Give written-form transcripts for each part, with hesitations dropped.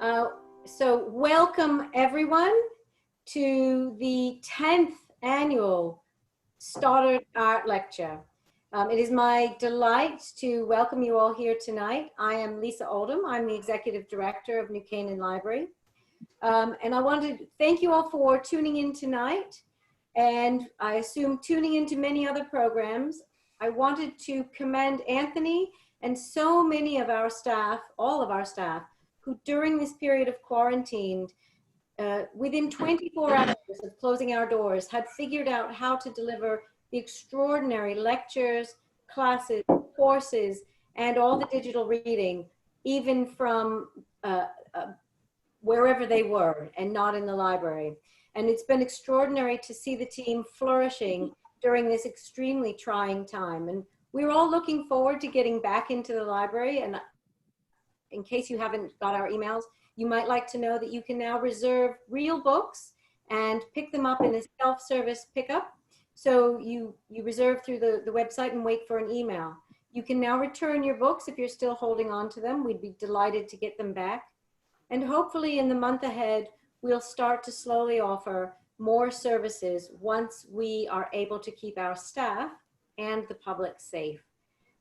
Uh, so welcome everyone to the 10th annual Stoddard Art Lecture. It is my delight to welcome you all here tonight. I am Lisa Oldham. I'm the Executive Director of New Canaan Library. And I want to thank you all for tuning in tonight. And I assume tuning into many other programs. I wanted to commend Anthony and so many of our staff, all of our staff, who during this period of quarantine, within 24 hours of closing our doors, had figured out how to deliver the extraordinary lectures, classes, courses, and all the digital reading, even from wherever they were and not in the library. And it's been extraordinary to see the team flourishing during this extremely trying time. And we're all looking forward to getting back into the library. And in case you haven't got our emails, you might like to know that you can now reserve real books and pick them up in a self-service pickup. So you reserve through the website and wait for an email. You can now return your books if you're still holding on to them. We'd be delighted to get them back. And hopefully in the month ahead, we'll start to slowly offer more services once we are able to keep our staff and the public safe.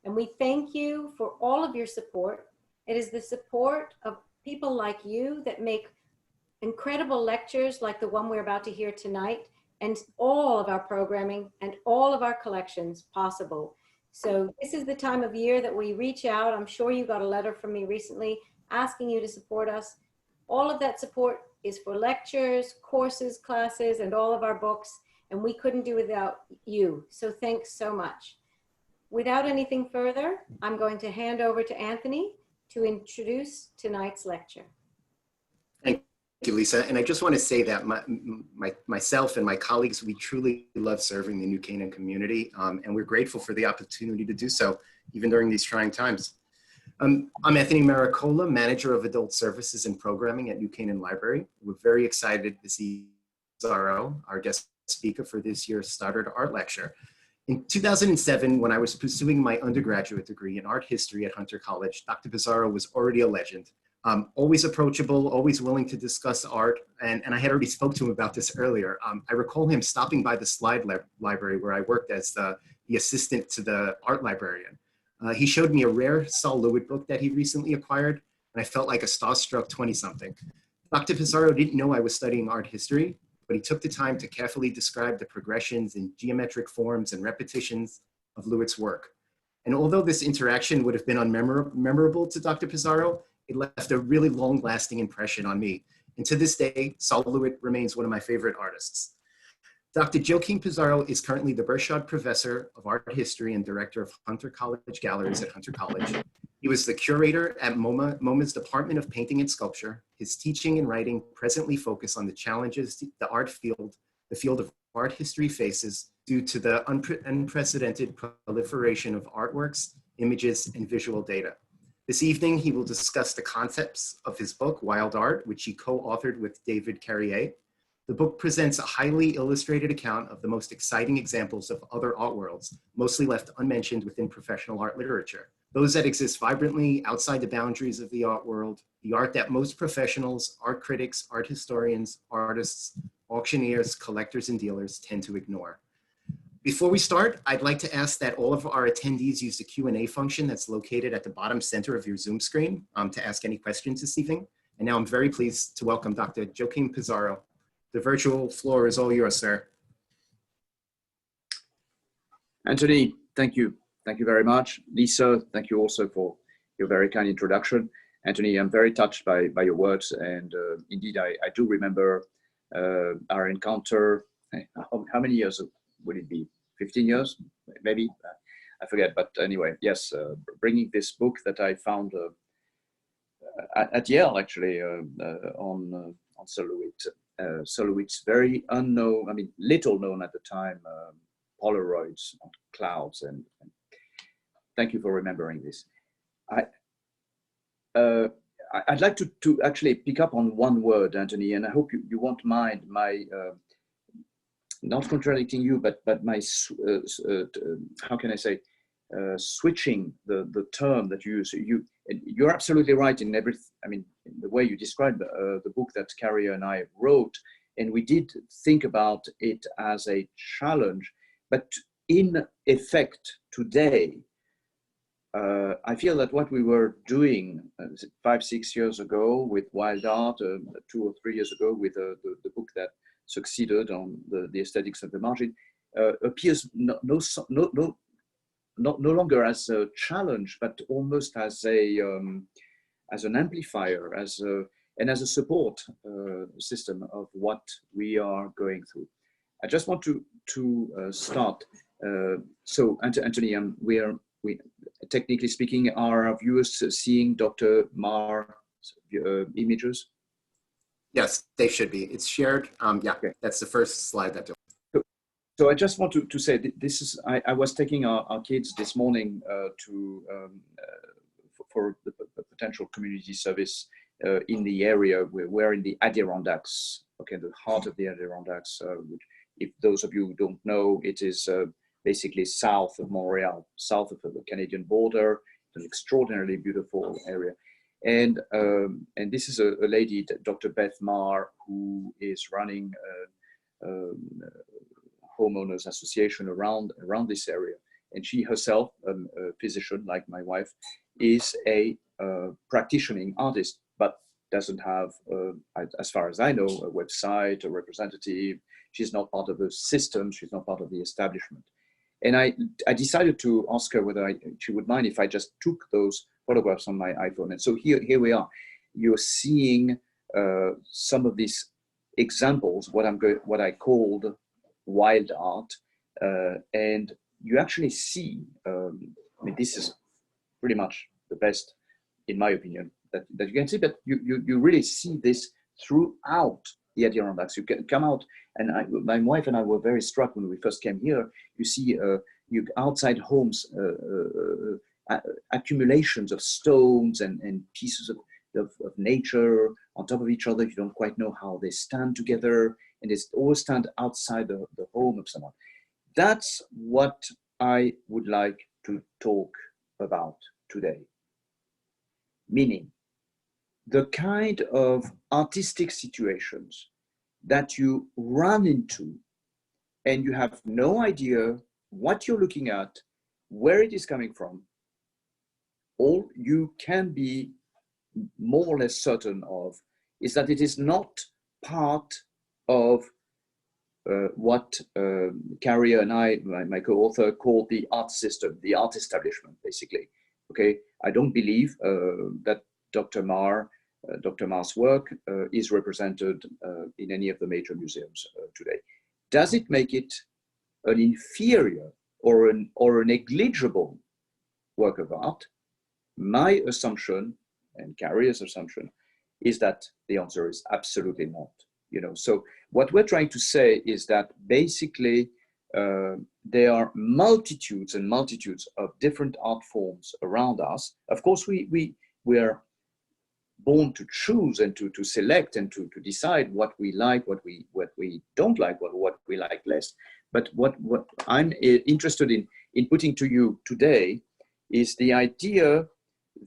And we thank you for all of your support. It is the support of people like you that make incredible lectures like the one we're about to hear tonight, and all of our programming and all of our collections possible. So this is the time of year that we reach out. I'm sure you got a letter from me recently asking you to support us. All of that support is for lectures, courses, classes, and all of our books, and we couldn't do without you. So thanks so much. Without anything further, I'm going to hand over to Anthony to introduce tonight's lecture. Thank you, Lisa. And I just want to say that myself and my colleagues, we truly love serving the New Canaan community, and we're grateful for the opportunity to do so, even during these trying times. I'm Anthony Maricola, Manager of Adult Services and Programming at New Canaan Library. We're very excited to see Pissarro, our guest speaker for this year's Stoddard Art Lecture. In 2007, when I was pursuing my undergraduate degree in art history at Hunter College, Dr. Pissarro was already a legend. Always approachable, always willing to discuss art, and I had already spoke to him about this earlier. I recall him stopping by the Slide Library where I worked as the assistant to the art librarian. He showed me a rare Sol LeWitt book that he recently acquired, and I felt like a starstruck 20-something. Dr. Pissarro didn't know I was studying art history, but he took the time to carefully describe the progressions in geometric forms and repetitions of LeWitt's work. And although this interaction would have been unmemorable to Dr. Pissarro, it left a really long-lasting impression on me. And to this day, Sol LeWitt remains one of my favorite artists. Dr. Joachim Pissarro is currently the Burchard Professor of Art History and Director of Hunter College Galleries at Hunter College. He was the curator at MoMA's Department of Painting and Sculpture. His teaching and writing presently focus on the challenges the field of art history faces due to the unprecedented proliferation of artworks, images, and visual data. This evening, he will discuss the concepts of his book, Wild Art, which he co-authored with David Carrier. The book presents a highly illustrated account of the most exciting examples of other art worlds, mostly left unmentioned within professional art literature. Those that exist vibrantly outside the boundaries of the art world, the art that most professionals, art critics, art historians, artists, auctioneers, collectors, and dealers tend to ignore. Before we start, I'd like to ask that all of our attendees use the Q&A function that's located at the bottom center of your Zoom screen to ask any questions this evening. And now I'm very pleased to welcome Dr. Joachim Pissarro. The virtual floor is all yours, sir. Anthony, thank you. Thank you very much. Lisa, thank you also for your very kind introduction. Anthony, I'm very touched by your words. And indeed, I do remember our encounter. How many years would it be? 15 years, maybe? I forget, but anyway, yes, bringing this book that I found at Yale, actually, on Sol LeWitt. Sol LeWitt's very unknown, I mean, little known at the time, Polaroids on clouds, and thank you for remembering this. I'd like to actually pick up on one word, Anthony, and I hope you won't mind my, not contradicting you, but my, how can I say, switching the term that you use. you're absolutely right in every, I mean, in the way you described the book that Carrie and I wrote, and we did think about it as a challenge, but in effect today, I feel that what we were doing 5, 6 years ago with Wild Art, 2 or 3 years ago with the book that succeeded on the aesthetics of the margin, appears no longer as a challenge, but almost as an amplifier, and as a support system of what we are going through. I just want to start. So, Anthony, we technically speaking, are our viewers seeing Dr. Mar's images? Yes, they should be. It's shared. Yeah, okay. That's the first slide that. So I just want to say this is, I was taking our kids this morning for the potential community service in the area. We're in the Adirondacks, okay, the heart of the Adirondacks, which, if those of you who don't know, it is basically south of Montreal, south of the Canadian border. It's an extraordinarily beautiful area. And this is a lady, Dr. Beth Marr, who is running homeowners association around this area. And she herself, a physician like my wife, is a practicing artist, but doesn't have, as far as I know, a website, a representative. She's not part of the system. She's not part of the establishment. And I decided to ask her whether she would mind if I just took those photographs on my iPhone. And so here we are. You're seeing some of these examples, what I called wild art, and you actually see. I mean, this is pretty much the best, in my opinion, that you can see. But you really see this throughout the Adirondacks. You can come out, and my wife and I were very struck when we first came here. You see outside homes, accumulations of stones and pieces of nature on top of each other. You don't quite know how they stand together, and they always stand outside the home of someone. That's what I would like to talk about today. Meaning, the kind of artistic situations that you run into and you have no idea what you're looking at, where it is coming from. All you can be more or less certain of is that it is not part of what Carrie and I, my co-author, called the art system, the art establishment, basically. Okay, I don't believe that Dr. Mar's work is represented in any of the major museums today. Does it make it an inferior or a negligible work of art? My assumption, and Carrie's assumption, is that the answer is absolutely not. You know, so what we're trying to say is that basically there are multitudes and multitudes of different art forms around us. Of course, we are born to choose and to select and to decide what we like, what we don't like, what we like less. But what I'm interested in putting to you today is the idea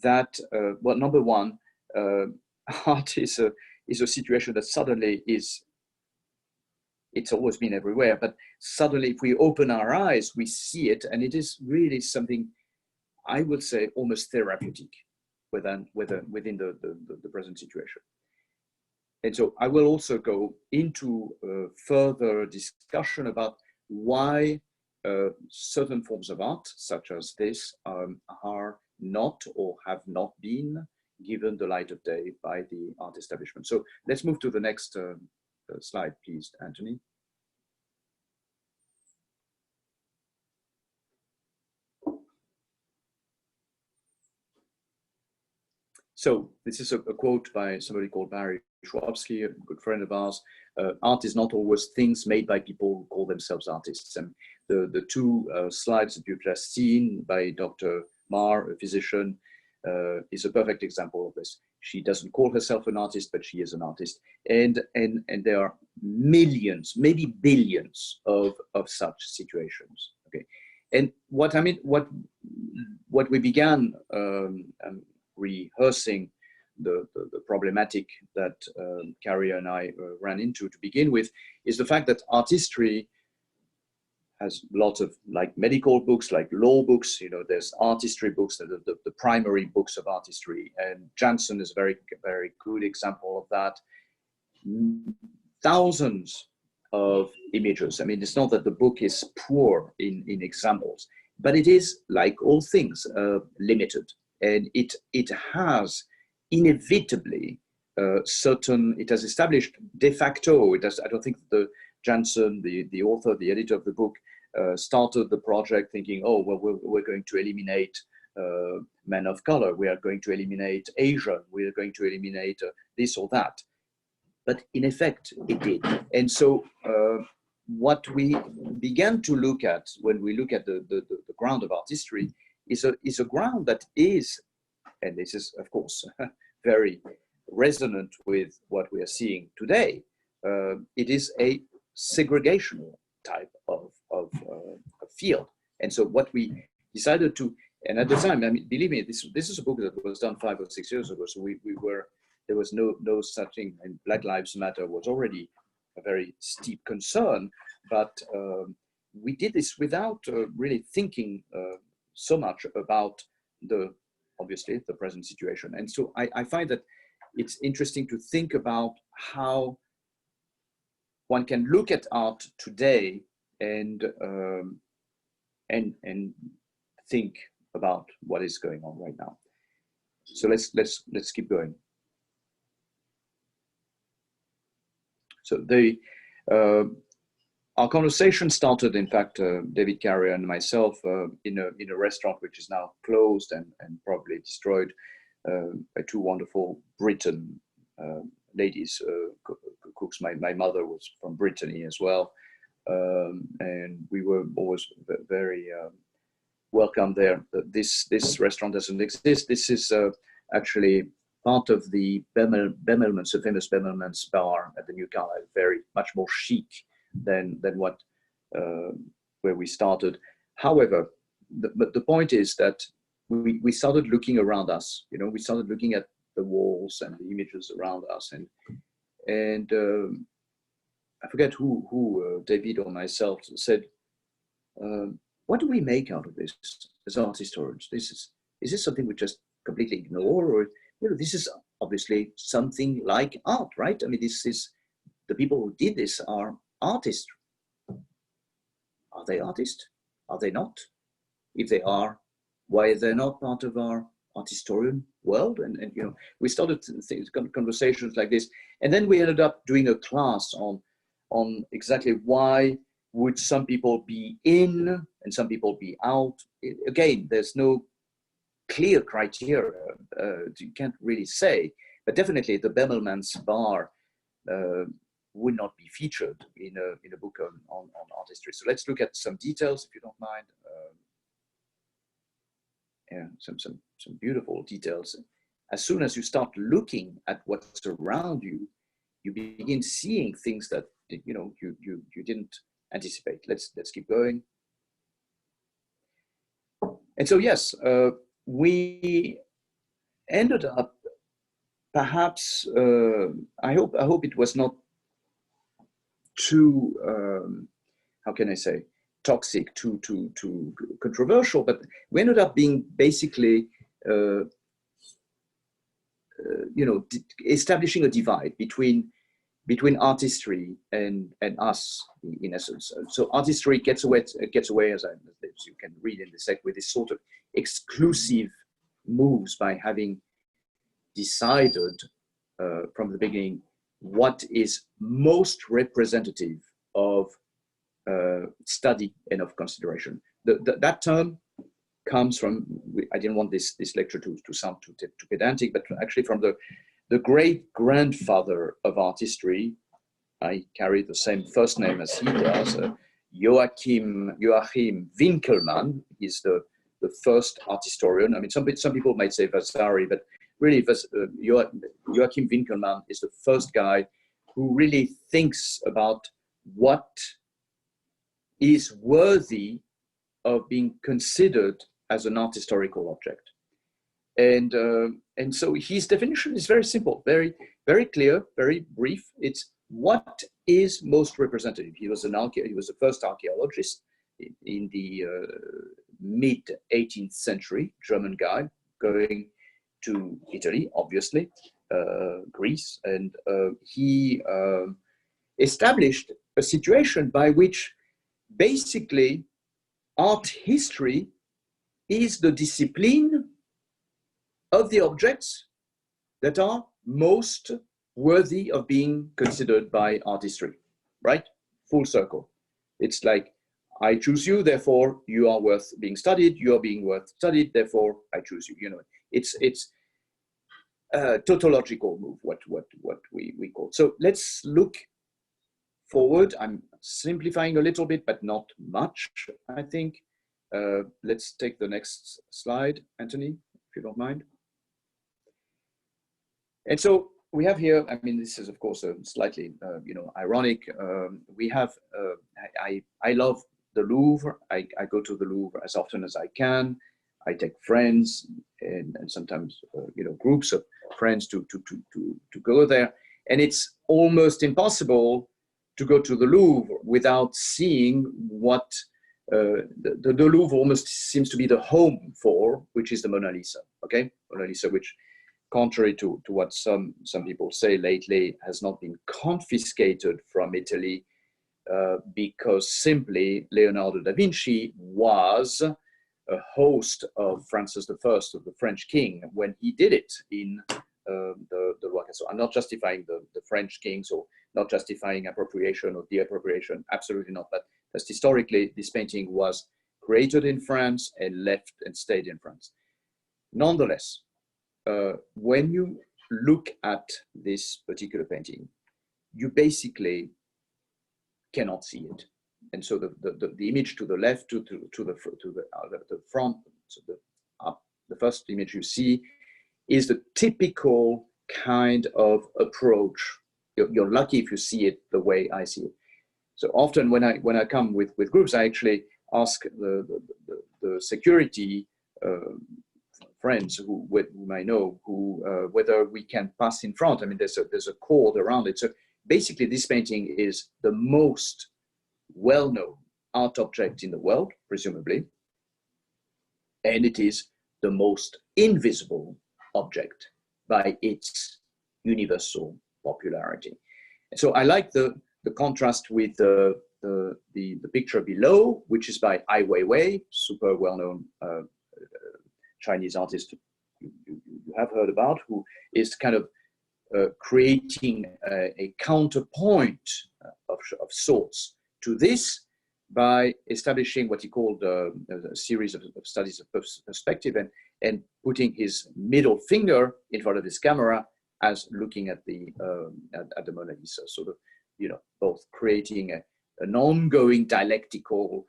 that, well, number one, art is a situation that suddenly it's always been everywhere, but suddenly if we open our eyes, we see it, and it is really something, I would say, almost therapeutic within the present situation. And so I will also go into further discussion about why certain forms of art, such as this, are not or have not been given the light of day by the art establishment. So let's move to the next slide, please, Anthony. So this is a quote by somebody called Barry Schwabsky, a good friend of ours. Art is not always things made by people who call themselves artists. And the two slides that you've just seen by Dr. Marr, a physician, is a perfect example of this. She doesn't call herself an artist, but she is an artist. And there are millions, maybe billions of such situations. Okay. And what I mean, what we began rehearsing the problematic that Carrie and I ran into to begin with, is the fact that art history has lots of like medical books, like law books, you know, there's art history books, the primary books of art history. And Janssen is a very, very good example of that. Thousands of images. I mean, it's not that the book is poor in examples, but it is, like all things, limited. And it has inevitably it has established de facto, I don't think the Janssen, the author, the editor of the book, started the project thinking, oh, well, we're going to eliminate men of color, we are going to eliminate Asian, we are going to eliminate this or that. But in effect, it did. And so what we began to look at when we look at the ground of art history is a ground that is, and this is, of course, very resonant with what we are seeing today. It is a segregational type of field. And so what we decided to, and at the time, I mean, believe me, this is a book that was done 5 or 6 years ago. So there was no such thing, and Black Lives Matter was already a very steep concern, but we did this without really thinking so much about obviously the present situation. And so I find that it's interesting to think about how one can look at art today and think about what is going on right now. So let's keep going. So our conversation started, in fact, David Carrier and myself in a restaurant which is now closed and probably destroyed by 2 wonderful Briton ladies, cooks. My mother was from Brittany as well, and we were always very welcome there. This restaurant doesn't exist. This is actually part of the Bellmans, the famous Bellmans Bar at the New Carlisle, very much more chic than what where we started. However, the point is that we started looking around us. You know, we started looking at the walls and the images around us, and I forget who David or myself said, what do we make out of this as art historians? Is this something we just completely ignore, or you know, this is obviously something like art, right? I mean, this is the people who did this are artists. Are they artists? Are they not? If they are, why are they not part of our art historian world? And you know, we started conversations like this, and then we ended up doing a class on exactly why would some people be in and some people be out. Again, there's no clear criteria. You can't really say, but definitely the Bellmans Bar would not be featured in a book on art history. So let's look at some details, if you don't mind. Yeah, some beautiful details. As soon as you start looking at what's around you, you begin seeing things that you know you didn't anticipate. Let's keep going. And so yes, we ended up perhaps. I hope it was not too how can I say, toxic, too controversial, but we ended up being basically you know, establishing a divide between artistry and us, in essence. So artistry gets away, as you can read in the sec, with this sort of exclusive moves by having decided from the beginning what is most representative of study and of consideration. That term comes from, I didn't want this lecture to sound too pedantic, but actually from the great-grandfather of art history. I carry the same first name as he does, Joachim Winkelmann. He's the first art historian. I mean, some people might say Vasari, but really Joachim Winkelmann is the first guy who really thinks about what is worthy of being considered as an art historical object. And so his definition is very simple, very, very clear, very brief. It's what is most representative. He was the first archaeologist in the mid 18th century, German guy, going to Italy, obviously, Greece, and he established a situation by which basically art history is the discipline of the objects that are most worthy of being considered by art history, right? Full circle. It's like, I choose you, therefore you are worth being studied, you are being worth studied, therefore I choose you. You know, it's a tautological move, what we call. So let's look forward. I'm simplifying a little bit, but not much, I think. Let's take the next slide, Anthony, if you don't mind. And so we have here, I mean, this is of course a slightly, ironic. We have, I love the Louvre. I go to the Louvre as often as I can. I take friends and sometimes, groups of friends to go there. And it's almost impossible to go to the Louvre without seeing what the Louvre almost seems to be the home for, which is the Mona Lisa, okay? Mona Lisa, which contrary to what some people say lately, has not been confiscated from Italy because simply Leonardo da Vinci was a host of Francis I, of the French king, when he did it in the Roi. So I'm not justifying the French kings or not justifying appropriation or de-appropriation, absolutely not. But just historically, this painting was created in France and left and stayed in France. Nonetheless, when you look at this particular painting, you basically cannot see it. And so the image to the left, to the front, so the first image you see is the typical kind of approach. You're lucky if you see it the way I see it. So often when I come with groups, I actually ask the security friends whom I know whether we can pass in front. I mean, there's a cord around it. So basically, this painting is the most well-known art object in the world, presumably, and it is the most invisible object by its universal popularity. And so I like the contrast with the picture below, which is by Ai Weiwei, super well-known Chinese artist you have heard about, who is kind of creating a counterpoint of sorts to this by establishing what he called a series of studies of perspective and putting his middle finger in front of his camera as looking at the Mona Lisa, sort of, both creating an ongoing dialectical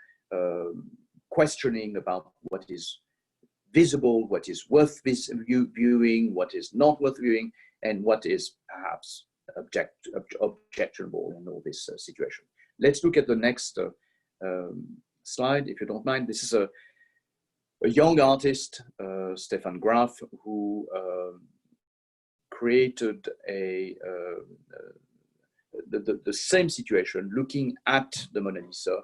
questioning about what is visible, what is worth viewing, what is not worth viewing, and what is perhaps objectionable in all this situation. Let's look at the next slide, if you don't mind. This is a young artist, Stefan Graf, who created the same situation, looking at the Mona Lisa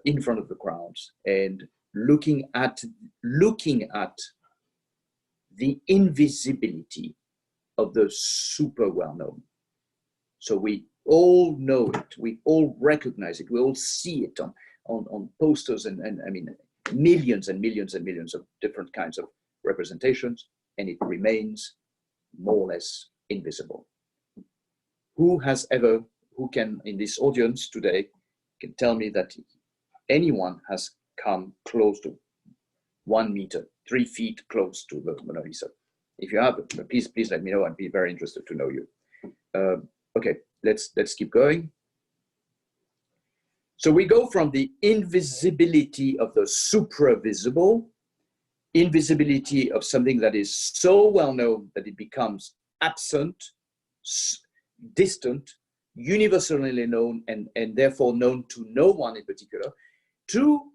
in front of the crowds and looking at the invisibility of the super well-known. So we all know it, we all recognize it, we all see it on posters and I mean, millions and millions and millions of different kinds of representations, and it remains more or less invisible. Who can in this audience today can tell me that anyone has come close to 1 meter, 3 feet close to the Mona Lisa? If you have, please let me know. I'd be very interested to know you. Okay, let's keep going. So we go from the invisibility of the supravisible, invisibility of something that is so well known that it becomes absent, distant, universally known, and therefore known to no one in particular, to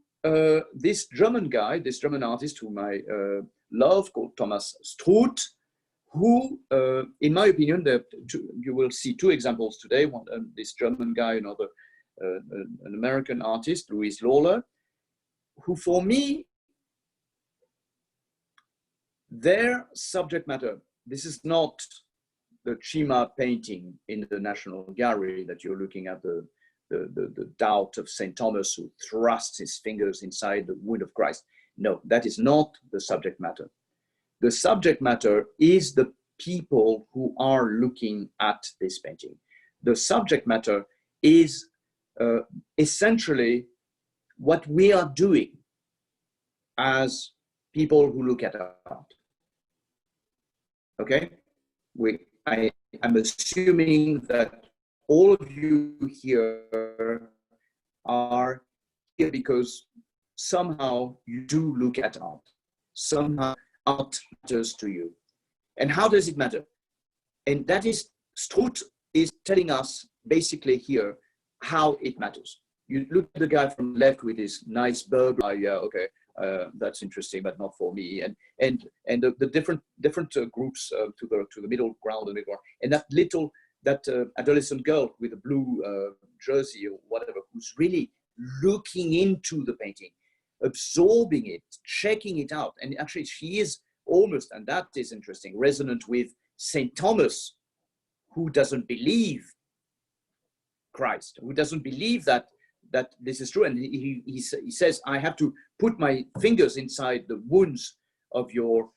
this German guy, this German artist whom I love called Thomas Struth, who, in my opinion, you will see two examples today. One, this German guy, another, an American artist, Louise Lawler, who for me, their subject matter, this is not the Chima painting in the National Gallery that you're looking at, the doubt of St. Thomas who thrusts his fingers inside the wound of Christ. No, that is not the subject matter. The subject matter is the people who are looking at this painting. The subject matter is essentially what we are doing as people who look at art. Okay? I'm assuming that all of you here are here because somehow you do look at art. Somehow art matters to you. And how does it matter? And that is, Struth is telling us basically here how it matters. You look at the guy from the left with his nice burger, yeah, okay, that's interesting, but not for me. And the different groups to the middle ground, and that little, adolescent girl with a blue jersey or whatever, who's really looking into the painting, absorbing it, checking it out. And actually she is almost, and that is interesting, resonant with St. Thomas, who doesn't believe Christ, who doesn't believe that this is true. And he says, I have to put my fingers inside the wounds of the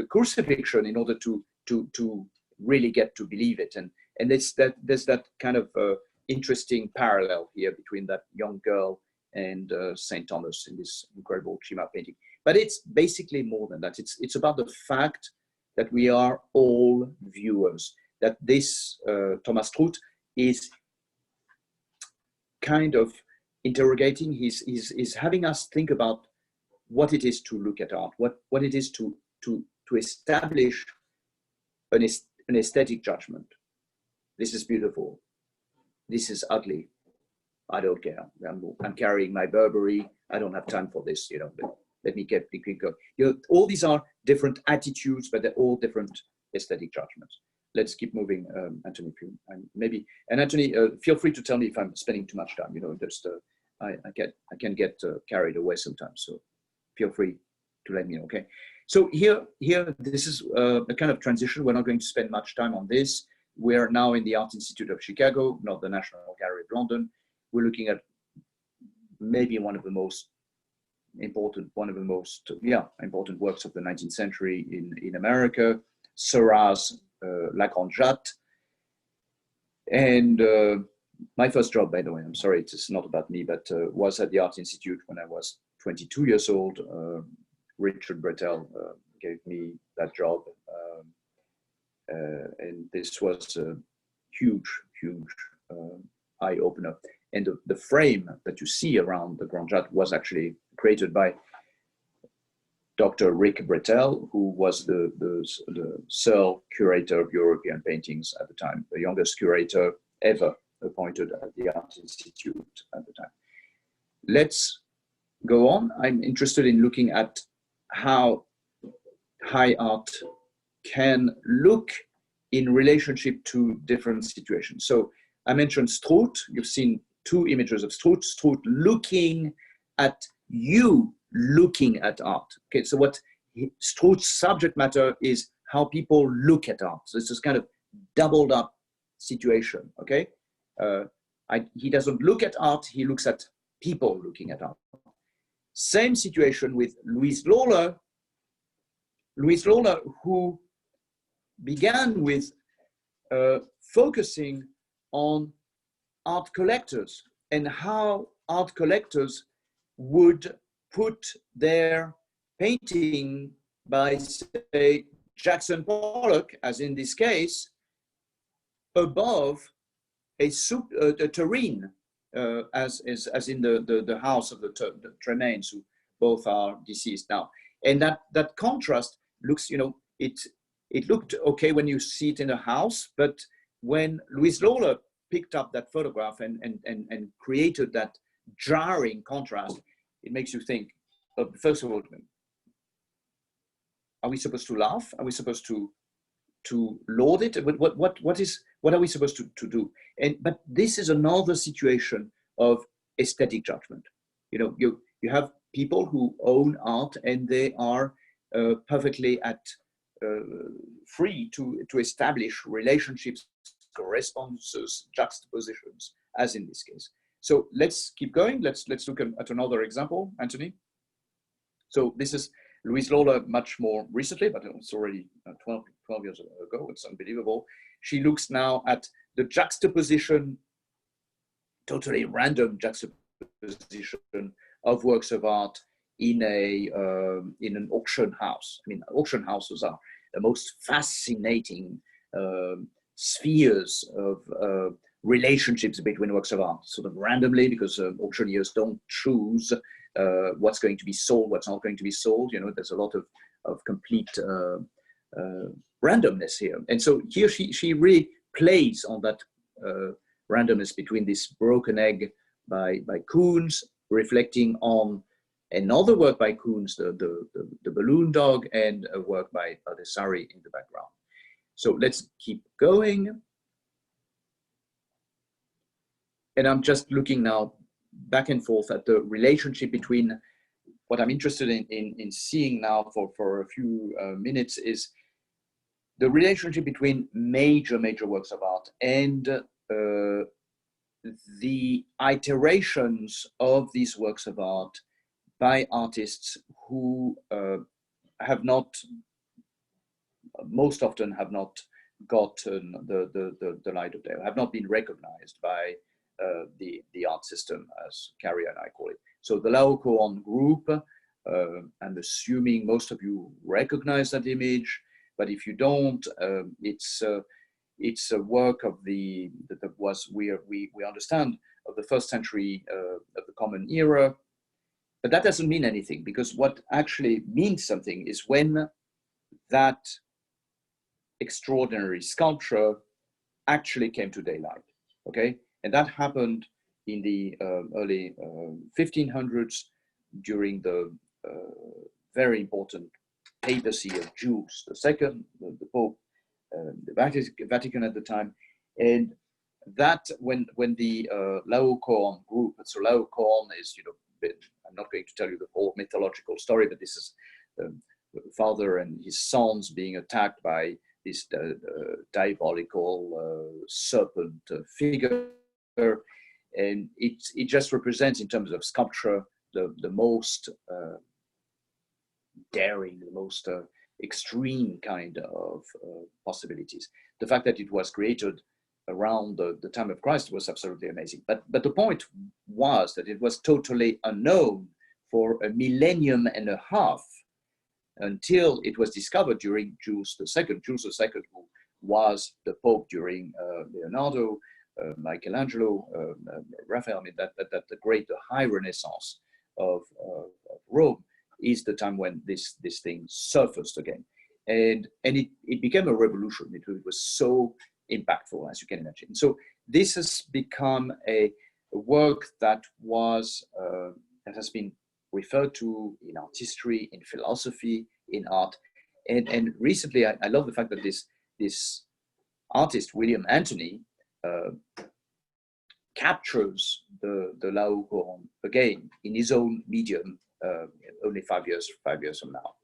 crucifixion in order to really get to believe it. And there's that kind of interesting parallel here between that young girl and St. Thomas in this incredible Chima painting. But it's basically more than that. It's about the fact that we are all viewers, that this Thomas Struth is kind of interrogating, he's having us think about what it is to look at art, what it is to establish an aesthetic judgment. This is beautiful. This is ugly. I don't care. I'm carrying my Burberry. I don't have time for this, but let me get going. All these are different attitudes, but they're all different aesthetic judgments. Let's keep moving, Anthony. Maybe, and Anthony, feel free to tell me if I'm spending too much time. Just I can get carried away sometimes. So feel free to let me know. Okay. So here, this is a kind of transition. We're not going to spend much time on this. We're now in the Art Institute of Chicago, not the National Gallery of London. We're looking at maybe one of the most important works of the 19th century in America, Seurat's La Grande Jatte. And my first job, by the way, I'm sorry, it's not about me, but was at the Art Institute when I was 22 years old. Richard Brettel gave me that job. And this was a huge eye-opener. And the frame that you see around the Grande Jatte was actually created by Dr. Rick Brettel, who was the Searle curator of European paintings at the time, the youngest curator ever appointed at the Art Institute at the time. Let's go on. I'm interested in looking at how high art can look in relationship to different situations. So I mentioned Struth. You've seen two images of Struth. Struth looking at you, looking at art. Okay, so what Struth's subject matter is how people look at art. So it's this kind of doubled up situation, okay? He doesn't look at art, he looks at people looking at art. Same situation with Louise Lawler. Louise Lawler, who began with focusing on art collectors and how art collectors would put their painting by, say, Jackson Pollock, as in this case, above a terrine, as in the house of the Tremaines, who both are deceased now. And that contrast looks, it looked okay when you see it in a house, but when Louise Lawler picked up that photograph and created that jarring contrast, it makes you think, first of all, are we supposed to laugh? Are we supposed to laud it? What are we supposed to do? But this is another situation of aesthetic judgment. You know, you have people who own art, and they are perfectly free to establish relationships, correspondences, juxtapositions, as in this case. So let's keep going. Let's look at another example, Anthony. So this is Louise Lawler much more recently, but it's already 12 years ago. It's unbelievable. She looks now at the juxtaposition, totally random juxtaposition of works of art in an auction house. I mean, auction houses are the most fascinating spheres of relationships between works of art, sort of randomly, because auctioneers don't choose what's going to be sold, what's not going to be sold. You know, there's a lot of complete randomness here. And so here she really plays on that randomness between this broken egg by Koons, reflecting on another work by Koons, the balloon dog, and a work by Adesari in the background. So let's keep going. And I'm just looking now back and forth at the relationship between what I'm interested in seeing now for a few minutes is the relationship between major works of art and the iterations of these works of art by artists who have not, most often have not gotten the light of day, have not been recognized by the art system, as Carrie and I call it. So the Laocoon group, I'm assuming most of you recognize that image, but if you don't, it's a work of we understand of the first century of the Common Era. But that doesn't mean anything, because what actually means something is when that extraordinary sculpture actually came to daylight, okay? And that happened in the early 1500s during the very important papacy of Jules II, the Pope, the Vatican at the time. And that when the Laocoon group, so Laocoon is, you know, I'm not going to tell you the whole mythological story, but this is the father and his sons being attacked by this diabolical serpent figure. And it just represents, in terms of sculpture, the most daring, the most extreme kind of possibilities. The fact that it was created around the time of Christ was absolutely amazing. But the point was that it was totally unknown for a millennium and a half until it was discovered during Jules II. Jules II, who was the Pope during Leonardo, Michelangelo, Raphael. I mean, that the great, the high Renaissance of Rome is the time when this thing surfaced again, and it became a revolution. It was so impactful, as you can imagine. So this has become a work that was that has been referred to in art history, in philosophy, in art, and recently I love the fact that this artist William Anthony captures the Laocoon again in his own medium, only 5 years from now,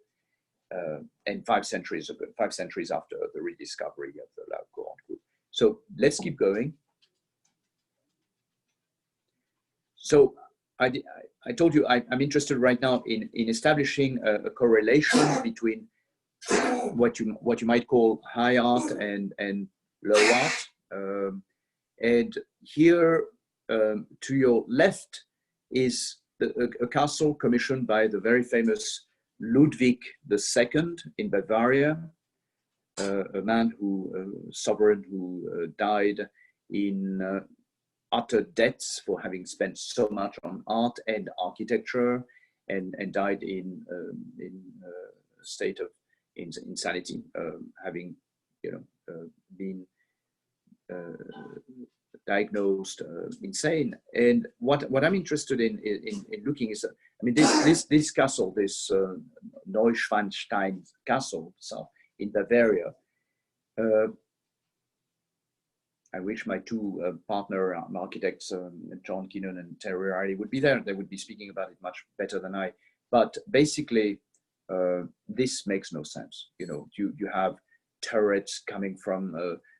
and 5 centuries after the rediscovery of the Laocoon group. So let's keep going. So I told you I'm interested right now in establishing a correlation between what you might call high art and low art. And here to your left is a castle commissioned by the very famous Ludwig II in Bavaria, a man sovereign who died in utter debts for having spent so much on art and architecture, and died in a state of insanity, having been diagnosed insane. And what I'm interested in looking is, I mean, this castle, this Neuschwanstein castle, so in Bavaria. I wish my two partner architects, John Canaan and Terry Riley, would be there. They would be speaking about it much better than I. But basically, this makes no sense. You know, you have turrets coming from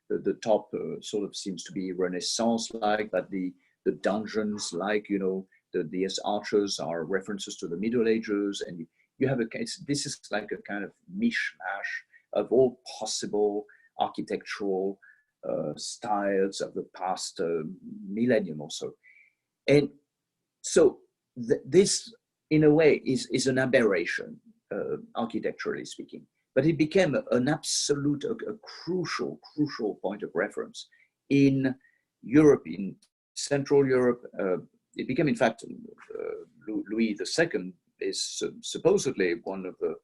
the top, sort of seems to be Renaissance-like, but the dungeons, like, you know, these arches are references to the Middle Ages, and you have a case. This is like a kind of mishmash of all possible architectural styles of the past millennium or so. And so this, in a way, is an aberration, architecturally speaking. But it became an absolute, a crucial point of reference in Europe, in Central Europe. It became, in fact, Louis II is supposedly one of the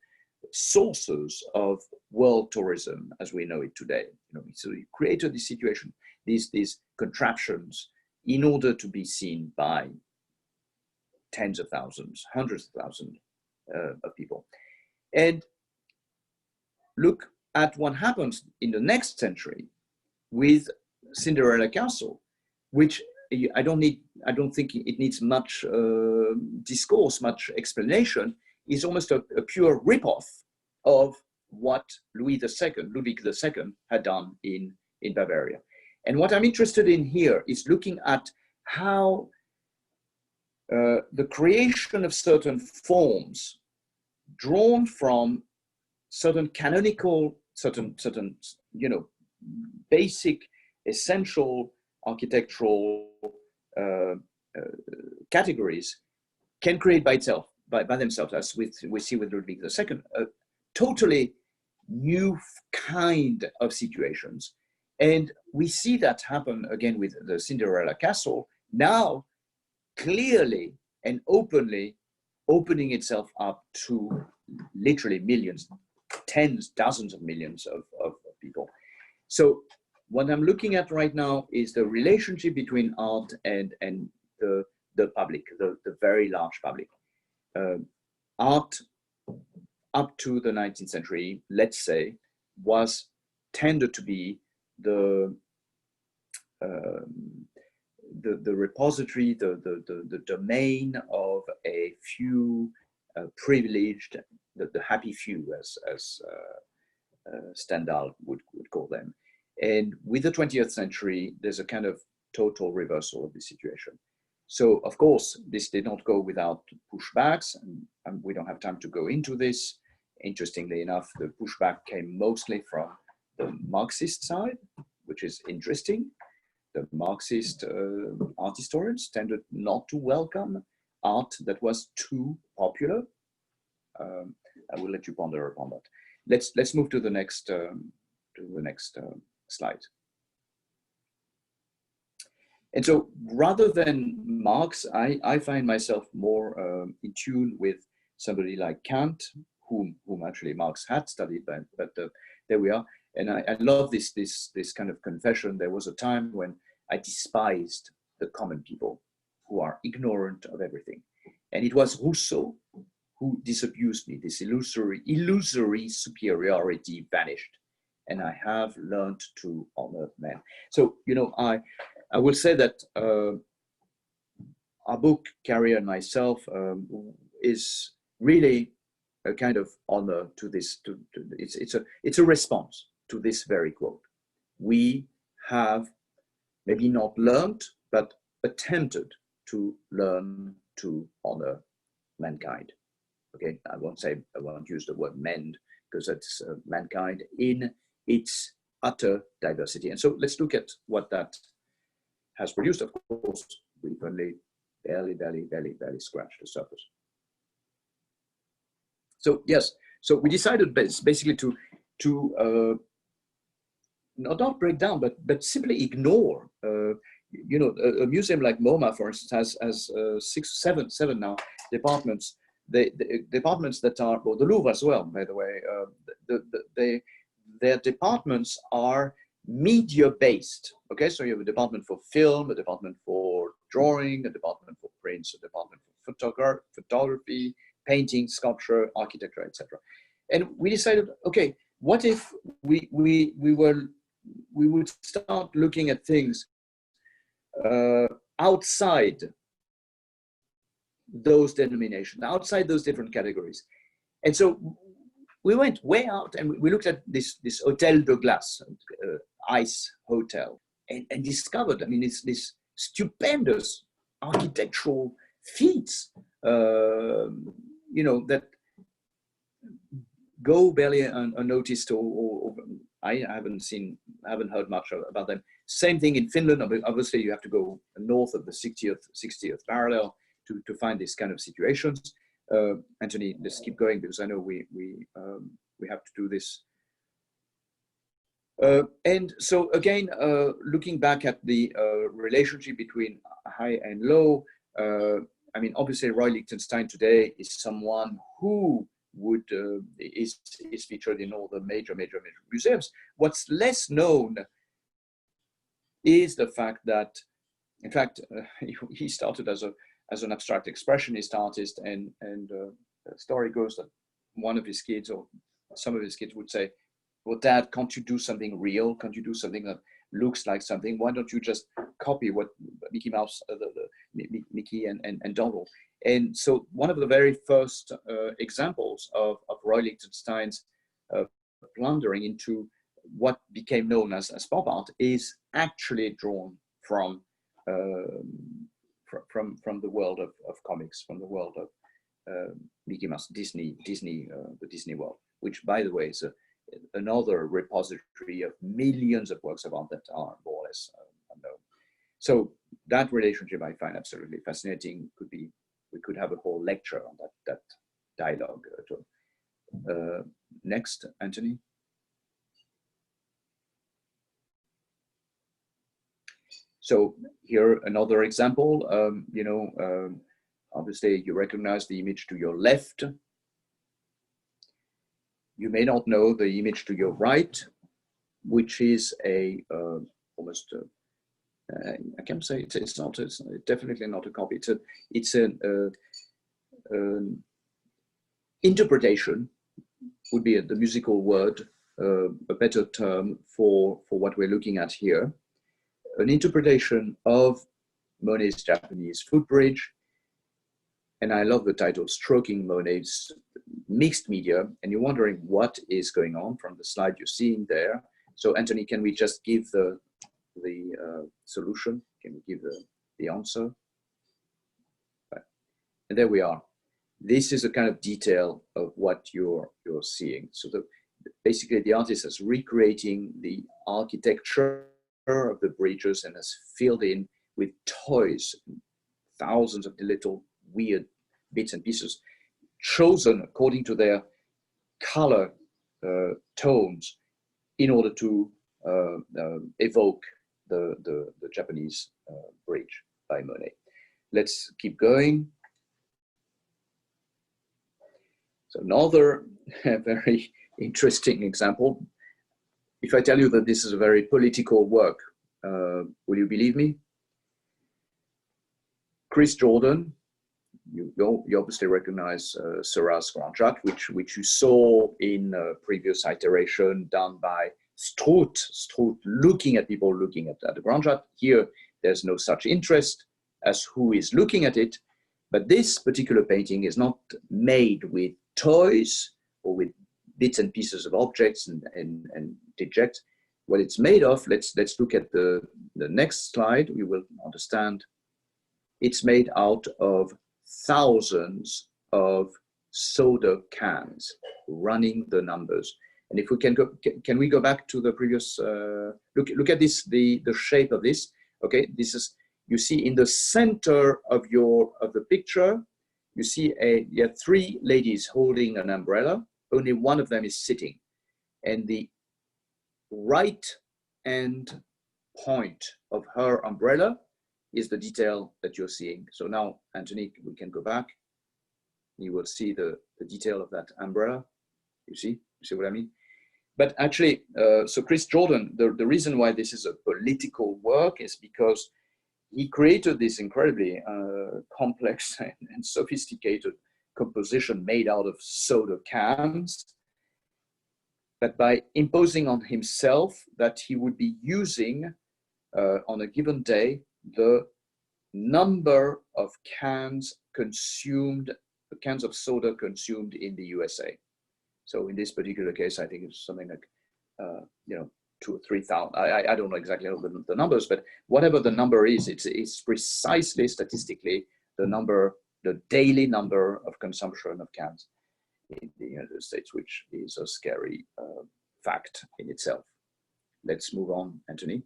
sources of world tourism as we know it today. You know, so he created this situation, these contraptions, in order to be seen by tens of thousands, hundreds of thousands of people. And look at what happens in the next century with Cinderella Castle, which I don't think it needs much discourse, much explanation. Is almost a pure ripoff of what Ludwig II had done in Bavaria. And what I'm interested in here is looking at how the creation of certain forms drawn from certain canonical, certain you know, basic, essential architectural categories can create by itself. By themselves, as we see with Ludwig II, a totally new kind of situations. And we see that happen again with the Cinderella Castle, now clearly and openly opening itself up to literally millions, tens, dozens of millions of people. So what I'm looking at right now is the relationship between art and the public, the very large public. Art up to the 19th century, let's say, was tended to be the repository, the domain of a few privileged, the happy few, as Stendhal would call them. And with the 20th century, there's a kind of total reversal of the situation. So, of course, this did not go without pushbacks, and we don't have time to go into this. Interestingly enough, the pushback came mostly from the Marxist side, which is interesting. The Marxist art historians tended not to welcome art that was too popular. I will let you ponder upon that. Let's move to the next slide. And so rather than Marx, I find myself more in tune with somebody like Kant, whom actually Marx had studied, but there we are. And I love this kind of confession. There was a time when I despised the common people who are ignorant of everything. And it was Rousseau who disabused me. This illusory superiority vanished. And I have learned to honor men. So, you know, I will say that our book, Carrier and myself, is really a kind of honor to this. It's a response to this very quote. We have maybe not learned, but attempted to learn to honor mankind. Okay, I won't use the word mend, because that's mankind in its utter diversity. And so let's look at what that has produced. Of course, we've only barely scratched the surface. So yes, so we decided basically to not break down, but simply ignore. You know, a museum like MoMA, for instance, has 6, 7 now departments. The departments that are, well, the Louvre as well, by the way. Their departments are media-based. Okay, so you have a department for film, a department for drawing, a department for prints, a department for photography, painting, sculpture, architecture, etc. And we decided, okay, what if we would start looking at things outside those denominations, outside those different categories. And so we went way out and we looked at this Hotel de Glace, ice hotel, and discovered, I mean, it's this stupendous architectural feats, you know, that go barely unnoticed, or I haven't heard much about them. Same thing in Finland. Obviously, you have to go north of the 60th parallel to find these kind of situations. Anthony, let's keep going because I know we have to do this. And so again, looking back at the relationship between high and low, I mean, obviously Roy Lichtenstein today is someone who is featured in all the major museums. What's less known is the fact that, in fact, he started as an abstract expressionist artist, and the story goes that one of his kids, or some of his kids, would say, "Well, Dad, can't you do something real? Can't you do something that looks like something? Why don't you just copy what Mickey Mouse, Mickey and Donald?" And so one of the very first examples of Roy Lichtenstein's plundering into what became known as pop art is actually drawn from the world of comics, from the world of Mickey Mouse, Disney, the Disney world, which, by the way, is another repository of millions of works of art that are more or less unknown. So that relationship I find absolutely fascinating. We could have a whole lecture on that dialogue. Next, Anthony. So here another example. Obviously you recognize the image to your left. You may not know the image to your right, which is almost. I can say it's definitely not a copy. It's an interpretation would be the musical word, a better term for what we're looking at here. An interpretation of Monet's Japanese footbridge. And I love the title, Stroking Monet's Mixed Media. And you're wondering what is going on from the slide you're seeing there. So Anthony, can we just give the solution? Can we give the answer? Right. And there we are. This is a kind of detail of what you're seeing. So basically the artist is recreating the architecture of the bridges and has filled in with toys, thousands of the little weird bits and pieces chosen according to their color tones in order to evoke the Japanese bridge by Monet. Let's keep going. So another very interesting example. If I tell you that this is a very political work, will you believe me? Chris Jordan, you obviously recognize Seurat's Grand Jatte, which you saw in a previous iteration done by Strout looking at people looking at the Grand Jatte. Here, there's no such interest as who is looking at it, but this particular painting is not made with toys or with bits and pieces of objects and dejects. What it's made of, let's look at the next slide, we will understand. It's made out of thousands of soda cans, running the numbers. And if we can we go back to the previous, look at this, the shape of this. Okay, this is, you see in the center of the picture, you see you have three ladies holding an umbrella. Only one of them is sitting, and the right end point of her umbrella is the detail that you're seeing. So now, Anthony, we can go back. You will see the detail of that umbrella. You see what I mean? But actually, so Chris Jordan, the reason why this is a political work is because he created this incredibly complex and sophisticated composition made out of soda cans, but by imposing on himself that he would be using on a given day the number of cans of soda consumed in the USA. So in this particular case, I think it's something like, 2,000 or 3,000. I don't know exactly the numbers, but whatever the number is, it's precisely statistically the daily number of consumption of cans in the United States, which is a scary fact in itself. Let's move on, Anthony.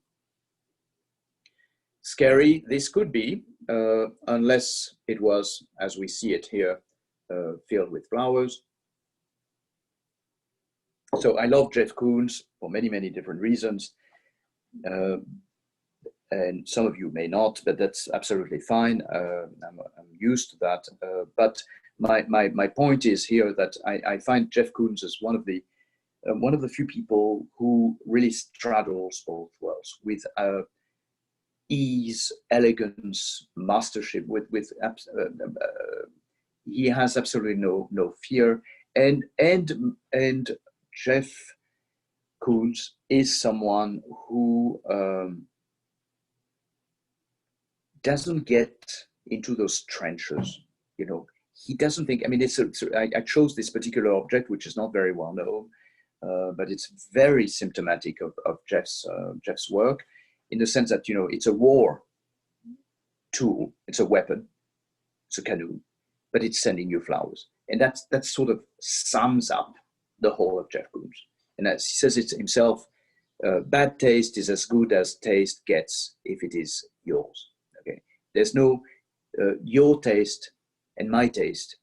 Scary this could be, unless it was, as we see it here, filled with flowers. So I love Jeff Koons for many, many different reasons. And some of you may not, but that's absolutely fine. I'm used to that. But my point is here that I find Jeff Koons as one of the few people who really straddles both worlds with ease, elegance, mastership. He has absolutely no fear, and Jeff Koons is someone who doesn't get into those trenches. He doesn't think. I mean, I chose this particular object, which is not very well known, but it's very symptomatic of Jeff's work, in the sense that it's a war tool, it's a weapon, it's a canoe, but it's sending you flowers, and that sort of sums up the whole of Jeff Koons. And as he says it himself, bad taste is as good as taste gets if it is yours. Okay, there's no your taste and my taste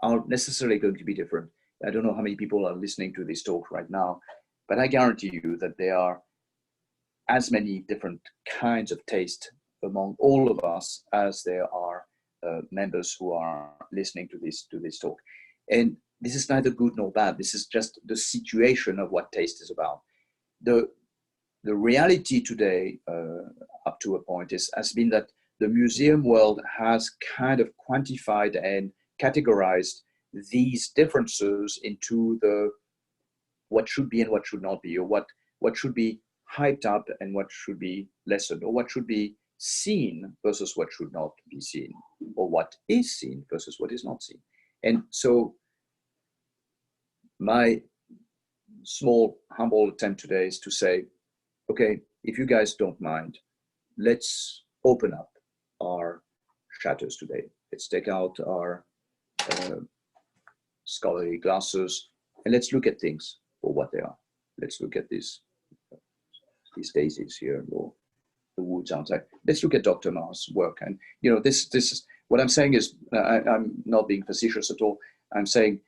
are necessarily going to be different. I don't know how many people are listening to this talk right now, but I guarantee you that there are as many different kinds of taste among all of us as there are members who are listening to this talk. And this is neither good nor bad. This is just the situation of what taste is about. The reality today, up to a point, has been that the museum world has kind of quantified and categorized these differences into what should be and what should not be, or what should be hyped up and what should be lessened, or what should be seen versus what should not be seen, or what is seen versus what is not seen. And so my small, humble attempt today is to say, okay, if you guys don't mind, let's open up our shutters today. Let's take out our scholarly glasses and let's look at things for what they are. Let's look at these daisies here, or the woods outside. Let's look at Dr. Ma's work. And this is what I'm saying is, I'm not being facetious at all. I'm saying,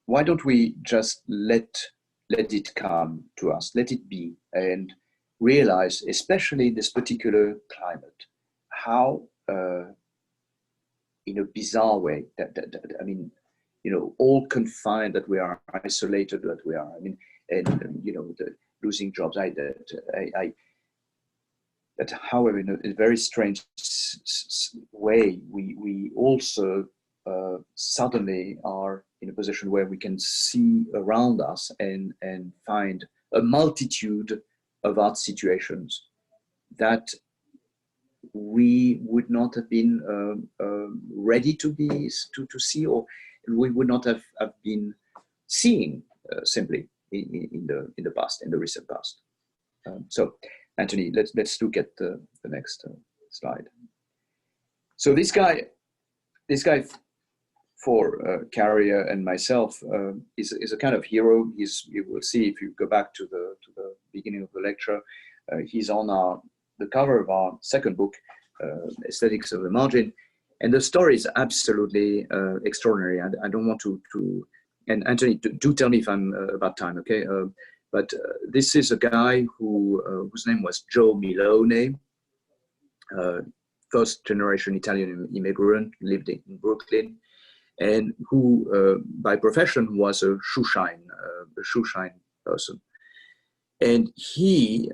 why don't we just let it come to us, let it be, and realize, especially in this particular climate, how in a bizarre way that I mean, all confined, that we are isolated, that we are. I mean, and the losing jobs. That, however, in a very strange way, we also suddenly are in a position where we can see around us and find a multitude of art situations that we would not have been ready to see, or we would not have been seeing simply in the past, in the recent past. So, Anthony, let's look at the next slide. So this guy for Carrier and myself is a kind of hero. You will see if you go back to the beginning of the lecture. He's on the cover of our second book, Aesthetics of the Margin, and the story is absolutely extraordinary. I don't want to and Anthony, do tell me if I'm about time, okay? But this is a guy whose name was Joe Milone, first generation Italian immigrant, lived in Brooklyn, and who by profession was a shoe shine shoe shine person. And he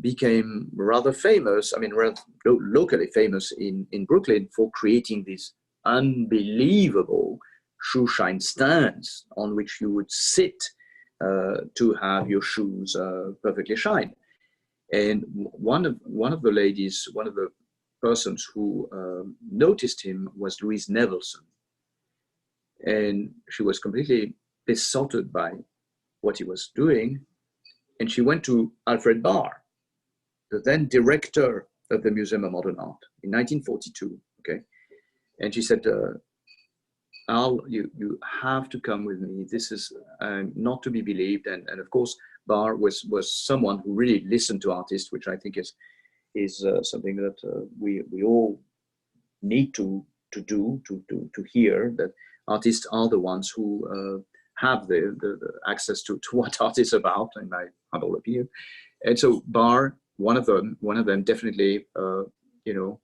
became rather famous, I mean, locally famous in Brooklyn for creating these unbelievable shoe shine stands on which you would sit to have your shoes perfectly shine. And one of the ladies, one of the persons who noticed him was Louise Nevelson. And she was completely besotted by what he was doing. And she went to Alfred Barr, the then director of the Museum of Modern Art in 1942, okay? And she said, Al, you have to come with me. This is not to be believed. And of course, Barr was someone who really listened to artists, which I think is something that we all need to do, to hear, that artists are the ones who have the access to what art is about, in my humble opinion. And so Barr, one of them definitely, you know,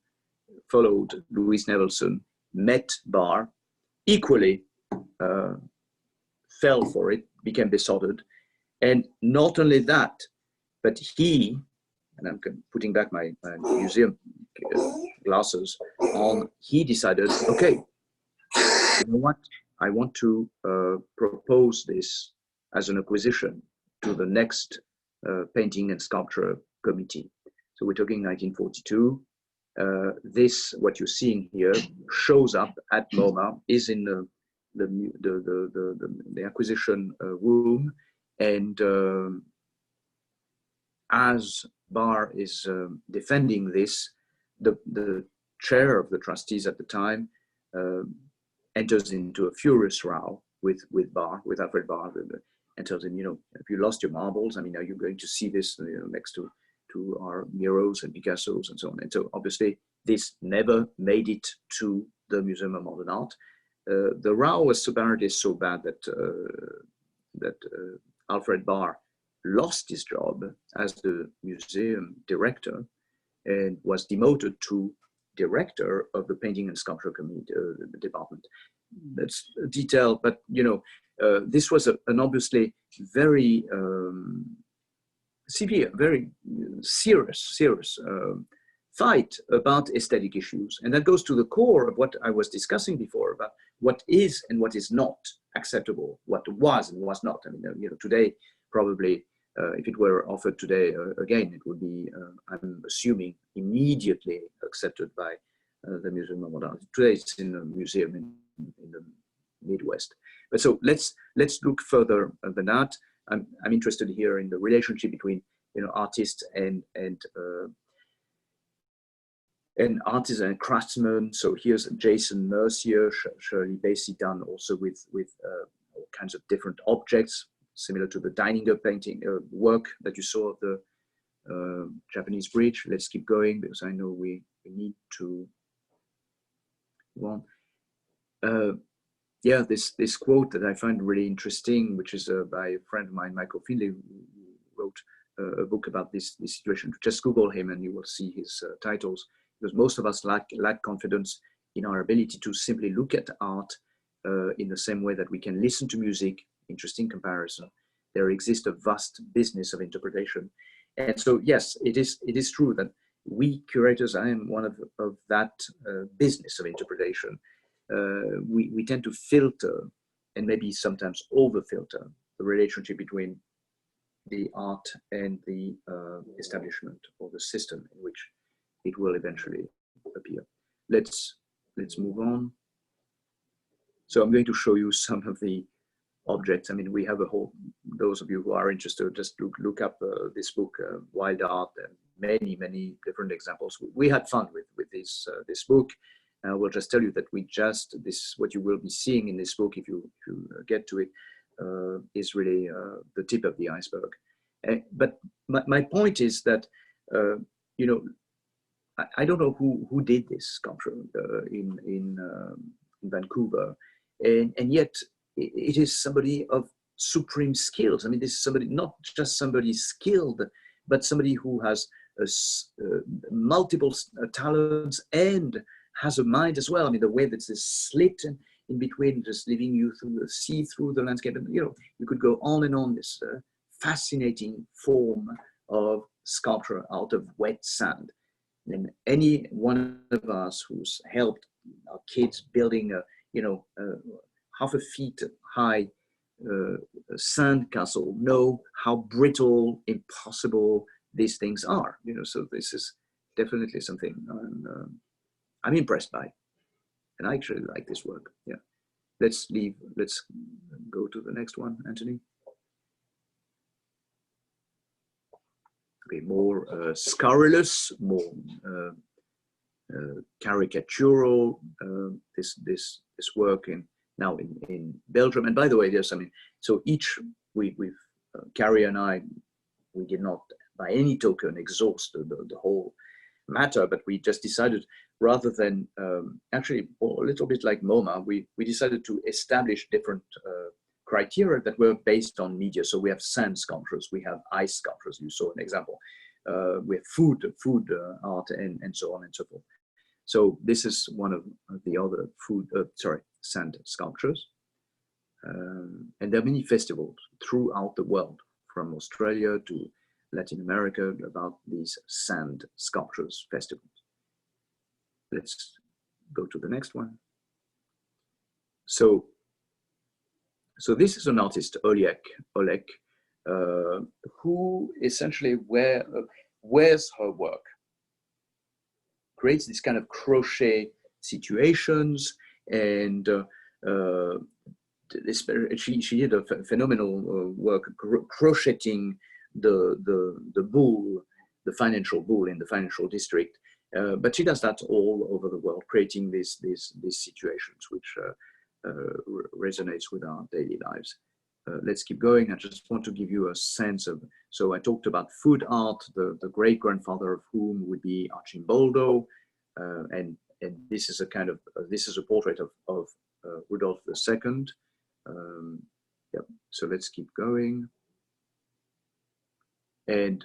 followed Louise Nevelson, met Barr, equally fell for it, became besotted. And not only that, but he, and I'm putting back my museum glasses on, he decided, okay, you know what? I want to propose this as an acquisition to the next painting and sculpture committee. So we're talking 1942. This, what you're seeing here, shows up at MoMA, is in the acquisition room, and as Barr is defending this, the chair of the trustees at the time enters into a furious row with Barr, with Alfred Barr, and tells him, you know, have you lost your marbles? I mean, are you going to see this, you know, next to our Miros and Picassos and so on? And so obviously this never made it to the Museum of Modern Art. The row was apparently so bad that Alfred Barr lost his job as the museum director and was demoted to director of the painting and sculpture committee department. That's a detail, but you know, this was an obviously very severe, very serious fight about aesthetic issues. And that goes to the core of what I was discussing before about what is and what is not acceptable, what was and was not. I mean, you know, today, probably, if it were offered today, again, it would be, I'm assuming, immediately accepted by the Museum of Modern Art. Today it's in a museum in the Midwest. But so let's look further than that. I'm interested here in the relationship between, you know, artists and artisan and craftsmen. So here's Jason Mercier, Shirley Bassey, done also with all kinds of different objects, similar to the Deininger painting work that you saw of the Japanese bridge. Let's keep going because I know we need to go on. Yeah, this quote that I find really interesting, which is by a friend of mine, Michael Finley, who wrote a book about this situation. Just Google him and you will see his titles. Because most of us lack confidence in our ability to simply look at art in the same way that we can listen to music. Interesting comparison. There exists a vast business of interpretation. And so, yes, it is true that we curators, I am one of that business of interpretation. We tend to filter and maybe sometimes over-filter the relationship between the art and the establishment or the system in which it will eventually appear. Let's move on. So I'm going to show you some of the objects. I mean, we have a whole, those of you who are interested, just look up this book, Wild Art, and many different examples. We had fun with this book. We'll just tell you that what you will be seeing in this book, if you get to it, is really the tip of the iceberg. But my point is that, you know, I don't know who did this sculpture in Vancouver, and yet it is somebody of supreme skills. I mean, this is somebody, not just somebody skilled, but somebody who has multiple talents and has a mind as well. I mean, the way that it's slit, and in between, just leaving you see through the landscape. And, you know, you could go on and on, this fascinating form of sculpture out of wet sand. And any one of us who's helped our kids building a, you know, half a feet high sand castle know how brittle, impossible these things are. You know, so this is definitely something I'm impressed by, and I actually like this work. Yeah, let's go to the next one, Anthony. Okay, more scurrilous, more caricatural. This work now in Belgium. And by the way, there's, I mean, so each Carrie and I, we did not by any token exhaust the whole matter, but we just decided, rather than actually a little bit like MoMA, we decided to establish different criteria that were based on media. So we have sand sculptures, we have ice sculptures. You saw an example. We have food art, and so on and so forth. So this is one of the other sand sculptures. And there are many festivals throughout the world, from Australia to Latin America, about these sand sculptures festivals. Let's go to the next one. So this is an artist, Oleg, who essentially wears her work, creates this kind of crochet situations, and she did a phenomenal work crocheting the bull, the financial bull in the financial district. But she does that all over the world, creating these situations which resonates with our daily lives. Let's keep going. I just want to give you a sense of, so I talked about food art, the great-grandfather of whom would be Archimboldo, and this is a kind of, this is a portrait of Rudolph II. So let's keep going. And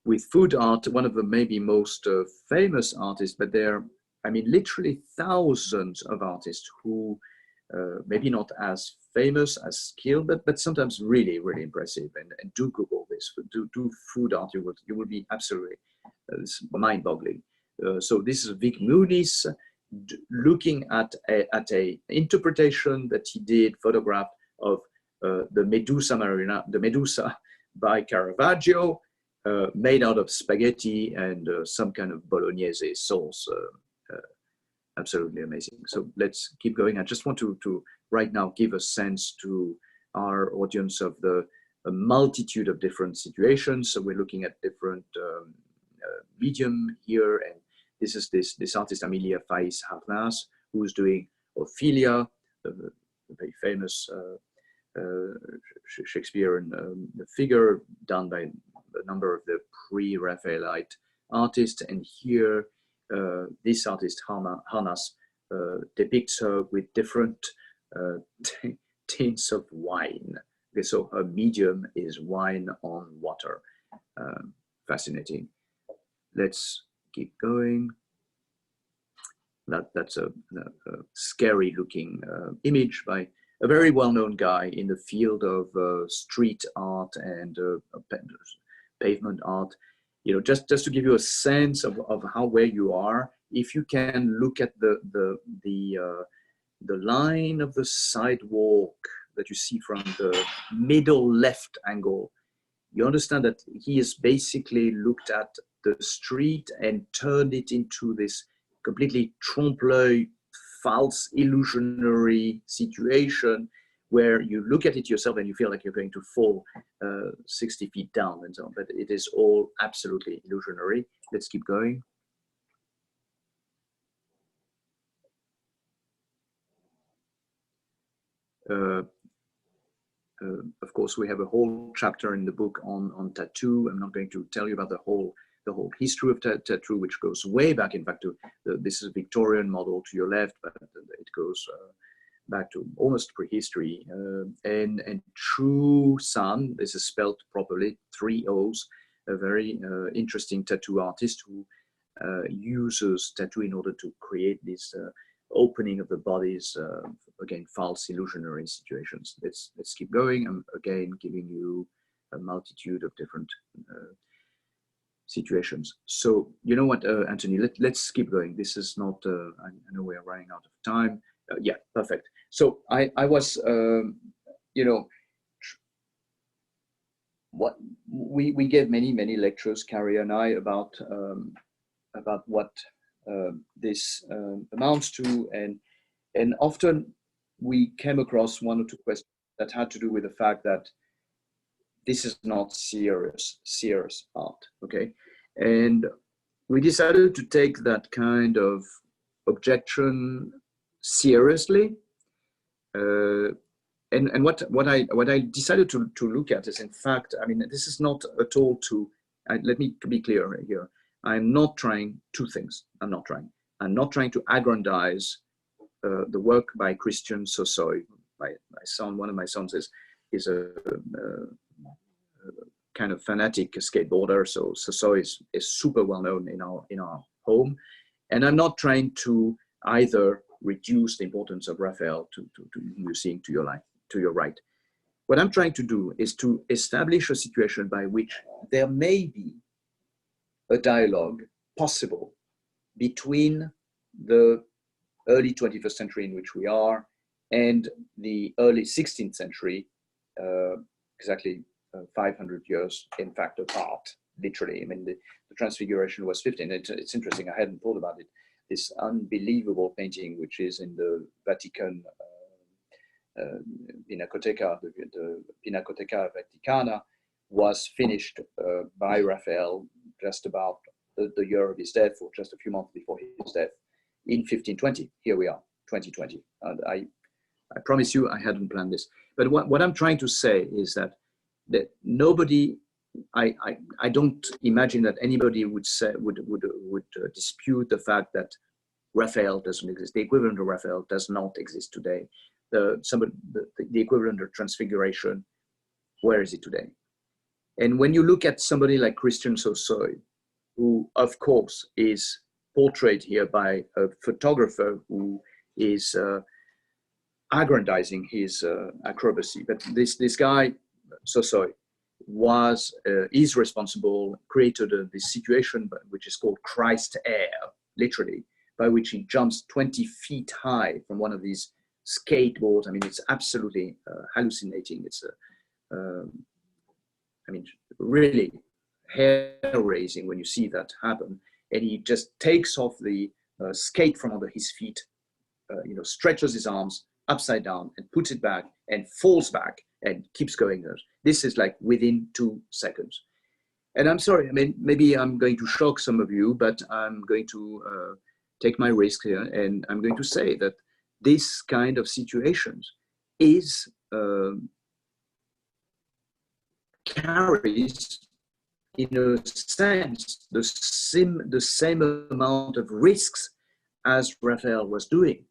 with food art, one of the maybe most famous artists, but there are, I mean, literally thousands of artists who maybe not as famous, as skilled, but sometimes really, really impressive. And do Google this, do food art, you will be absolutely mind-boggling. So this is Vic Muniz looking at a interpretation that he did, photographed of the Medusa Marina, the Medusa by Caravaggio, made out of spaghetti and some kind of bolognese sauce. Absolutely amazing. So let's keep going. I just want to right now give a sense to our audience of the multitude of different situations. So we're looking at different medium here, and this is this artist Amelia Faiz Harnas, who's doing Ophelia, a very famous Shakespearean figure done by a number of the pre-Raphaelite artists. And here this artist Harnas depicts her with different tints of wine. Okay, so her medium is wine on water. Fascinating. Let's keep going. That's a scary looking image by a very well-known guy in the field of street art and pavement art. You know, just to give you a sense of where you are, if you can look at the line of the sidewalk that you see from the middle left angle, you understand that he has basically looked at the street and turned it into this completely trompe-l'oeil, false, illusionary situation where you look at it yourself and you feel like you're going to fall 60 feet down and so on, but it is all absolutely illusionary. Let's keep going. Of course, we have a whole chapter in the book on tattoo. I'm not going to tell you about the whole history of tattoo, which goes way back, in fact, to this is a Victorian model to your left, but it goes back to almost prehistory. And True San, this is spelled properly, 3 O's, a very interesting tattoo artist who uses tattoo in order to create these opening of the bodies, again, false illusionary situations. Let's keep going. I'm again giving you a multitude of different situations. So you know what, Anthony, let's keep going. This is not, I know we are running out of time. Yeah, perfect. So I was, you know, what we gave many lectures, Carrie and I, about what this amounts to, and often we came across one or two questions that had to do with the fact that this is not serious art, okay? And we decided to take that kind of objection seriously. And what I decided to look at is, in fact, I mean, this is not at all to, let me be clear here. I'm not trying two things. I'm not trying to aggrandize the work by Christian Sossoy. My son, one of my sons is a kind of fanatic skateboarder, so Sossoy is super well known in our home. And I'm not trying to either reduce the importance of Raphael to you seeing to your right. What I'm trying to do is to establish a situation by which there may be a dialogue possible between the early 21st century in which we are and the early 16th century, exactly 500 years, in fact, apart, literally. I mean, the Transfiguration was 15. It's interesting, I hadn't thought about it. This unbelievable painting, which is in the Vatican Pinacoteca, the Pinacoteca Vaticana, was finished by Raphael just about the year of his death, or just a few months before his death, in 1520. Here we are, 2020. And I promise you, I hadn't planned this. But what I'm trying to say is that nobody, I don't imagine that anybody would dispute the fact that Raphael doesn't exist. The equivalent of Raphael does not exist today. The equivalent of Transfiguration, where is it today? And when you look at somebody like Christian Sossoy, who of course is portrayed here by a photographer who is aggrandizing his acrobacy, but this guy Sossoy is responsible, created this situation which is called Christ air, literally, by which he jumps 20 feet high from one of these skateboards. I mean, it's absolutely hallucinating. It's I mean, really hair-raising when you see that happen. And he just takes off the skate from under his feet, you know, stretches his arms upside down and puts it back and falls back and keeps going. This is like within 2 seconds. And I'm sorry, I mean, maybe I'm going to shock some of you, but I'm going to take my risk here, and I'm going to say that this kind of situations is carries, in a sense, the same amount of risks as Raphael was doing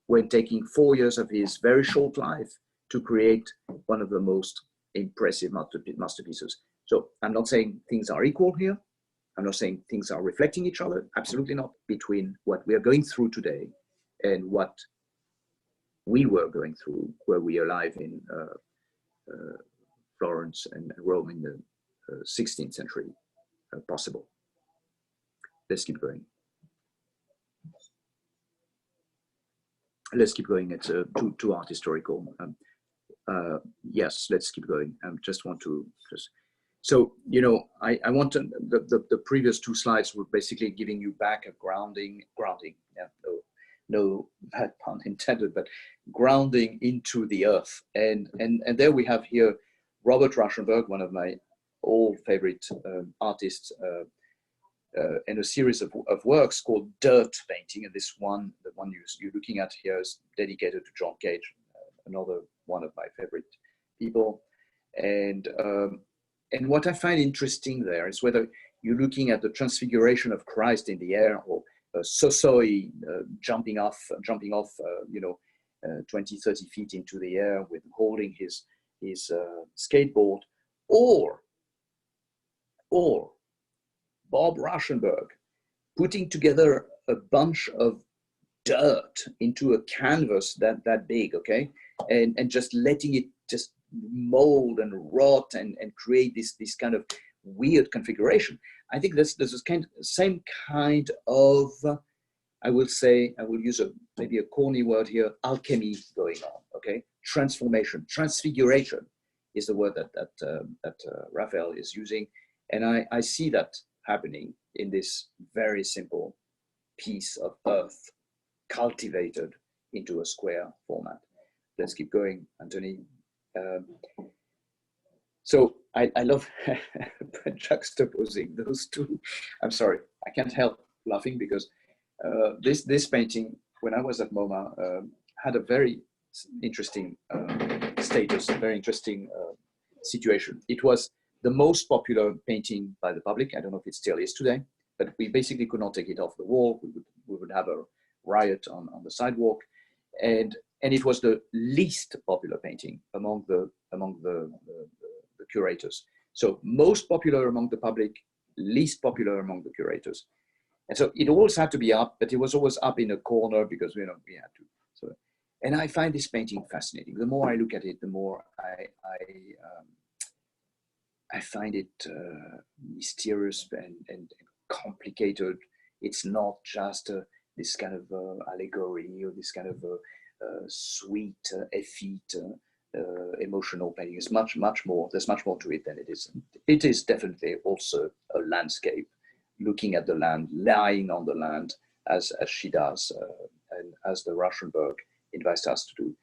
when taking 4 years of his very short life to create one of the most impressive masterpieces. So I'm not saying things are equal here. I'm not saying things are reflecting each other. Absolutely not. Between what we are going through today and what we were going through, were we alive in Florence and Rome in the 16th century, possible. Let's keep going. Let's keep going. It's too art historical. Yes, let's keep going. I just want to so, you know, I want to, the previous 2 slides were basically giving you back a grounding, yeah, no bad pun intended, but grounding into the earth. And there we have here Robert Rauschenberg, one of my old favorite artists, and a series of works called Dirt Painting. And this one, the one you're looking at here, is dedicated to John Cage, another one of my favorite people. And what I find interesting there is whether you're looking at the transfiguration of Christ in the air, or Sossoy jumping off, you know, 20, 30 feet into the air with holding his skateboard, or Bob Rauschenberg putting together a bunch of dirt into a canvas that big, okay, and just letting it just mold and rot and create this kind of weird configuration. I think this is same kind of, I will say, I will use maybe a corny word here, alchemy going on, okay? Transformation, transfiguration is the word that Raphael is using. And I see that happening in this very simple piece of earth cultivated into a square format. Let's keep going, Anthony. So I love juxtaposing those two. I'm sorry, I can't help laughing because this painting, when I was at MoMA, had a very interesting status, a very interesting situation. It was the most popular painting by the public. I don't know if it still is today, but we basically could not take it off the wall. We would have a riot on the sidewalk, and it was the least popular painting among the curators. So most popular among the public, least popular among the curators. And so it always had to be up, but it was always up in a corner because we had to. So, and I find this painting fascinating. The more I look at it, the more I find it mysterious and complicated. It's not just this kind of allegory or this kind of sweet, effete, emotional painting. It's much more. There's much more to it than it is. It is definitely also a landscape, looking at the land, lying on the land, as she does, and as the Rauschenberg invites us to do.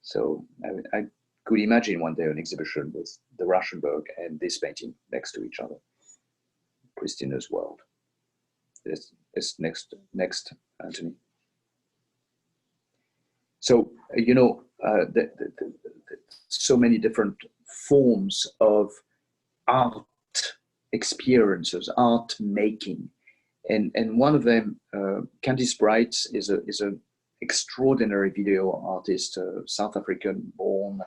So I could imagine one day an exhibition with the Rauschenberg and this painting next to each other. Christina's World. This next, Anthony. So, you know, so many different forms of art experiences, art making, and one of them, Candice Bright, is an extraordinary video artist, South African born,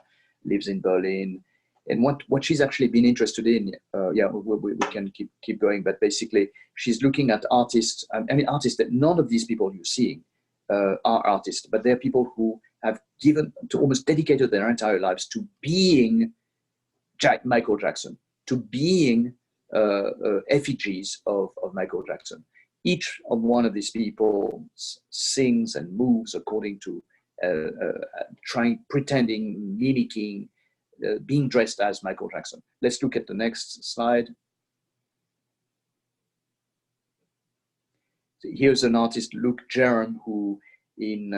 lives in Berlin, and what she's actually been interested in, we can keep going, but basically she's looking at artists. I mean, artists that none of these people you're seeing are artists, but they're people who have almost dedicated their entire lives to being Michael Jackson, to being effigies of Michael Jackson. Each of one of these people sings and moves according to pretending, mimicking, being dressed as Michael Jackson. Let's look at the next slide. So here's an artist, Luke Jerem, who in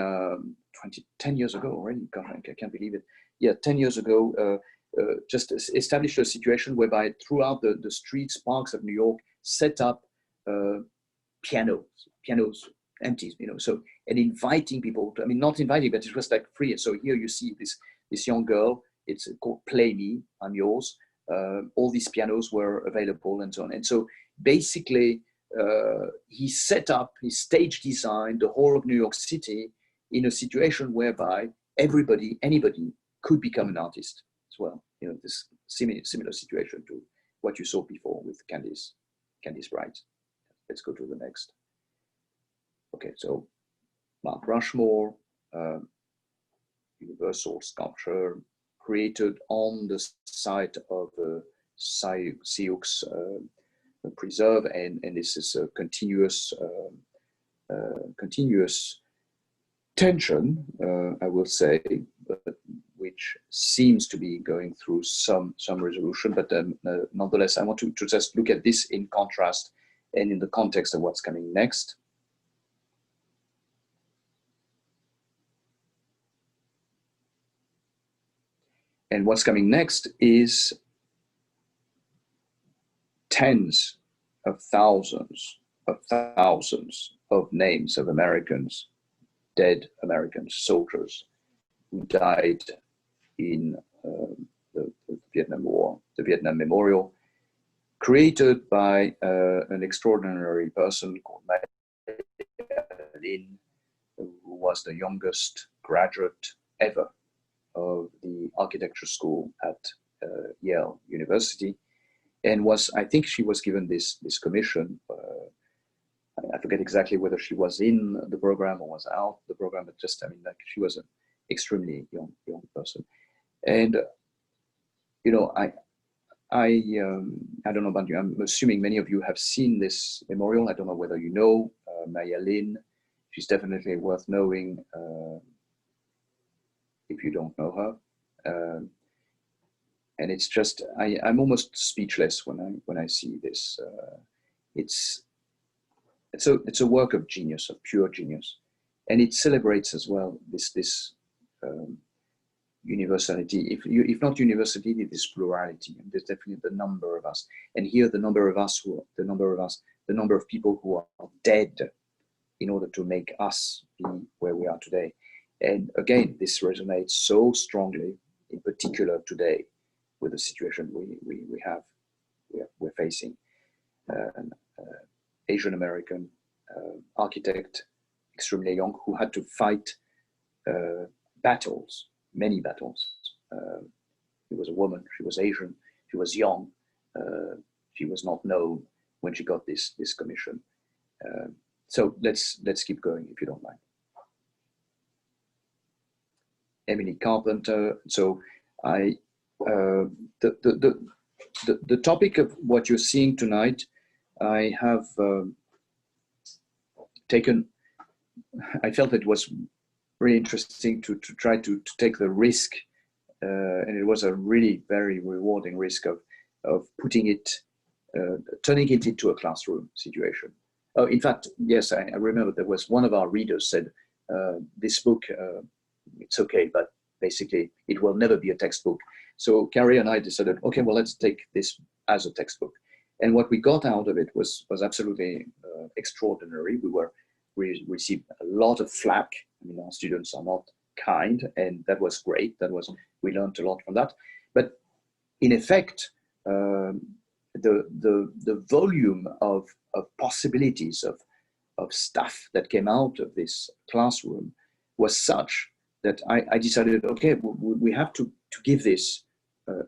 10 years ago already, God, I can't believe it. Yeah, 10 years ago, just established a situation whereby throughout the streets, parks of New York, set up pianos, empty, you know, so, and inviting people to, I mean, not inviting, but it was like free. So here you see this young girl, it's called Play Me, I'm Yours. All these pianos were available and so on. And so basically, he set up, he stage designed the whole of New York City in a situation whereby anybody could become an artist as well. You know, this similar situation to what you saw before with Candice Bright. Let's go to the next. Okay, so Mark Rushmore, Universal Sculpture, created on the site of Sioux Preserve, and this is a continuous tension, I will say, but which seems to be going through some resolution. But nonetheless, I want to just look at this in contrast and in the context of what's coming next. And what's coming next is tens of thousands of names of Americans, dead American soldiers who died in the Vietnam War, the Vietnam Memorial, created by an extraordinary person called Lin, who was the youngest graduate ever of the architecture school at Yale University, and I think she was given this commission. I forget exactly whether she was in the program or was out the program, but just, I mean, like she was an extremely young person. And, you know, I don't know about you, I'm assuming many of you have seen this memorial. I don't know whether you know Maya Lin. She's definitely worth knowing if you don't know her. And it's just, I'm almost speechless when I see this. It's a work of genius, of pure genius, and it celebrates as well this universality. If not universality, this plurality. And there's definitely the number of us, and here the number of people who are dead in order to make us be where we are today. And again, this resonates so strongly, in particular today, with the situation we're facing. Asian American architect, extremely young, who had to fight battles, many battles. She was a woman, she was Asian, she was young, she was not known when she got this commission. So let's keep going, if you don't mind. Emily Carpenter. So the topic of what you're seeing tonight, I have I felt it was really interesting to try to take the risk, and it was a really very rewarding risk of putting it, turning it into a classroom situation. Oh, in fact, yes, I remember there was one of our readers said, this book, it's okay, but basically it will never be a textbook. So Carrie and I decided, okay, well, let's take this as a textbook. And what we got out of it was absolutely extraordinary. We received a lot of flack. I mean, our students are not kind, and that was great. We learned a lot from that. But in effect, the volume of possibilities of stuff that came out of this classroom was such that I decided, okay, we have to give this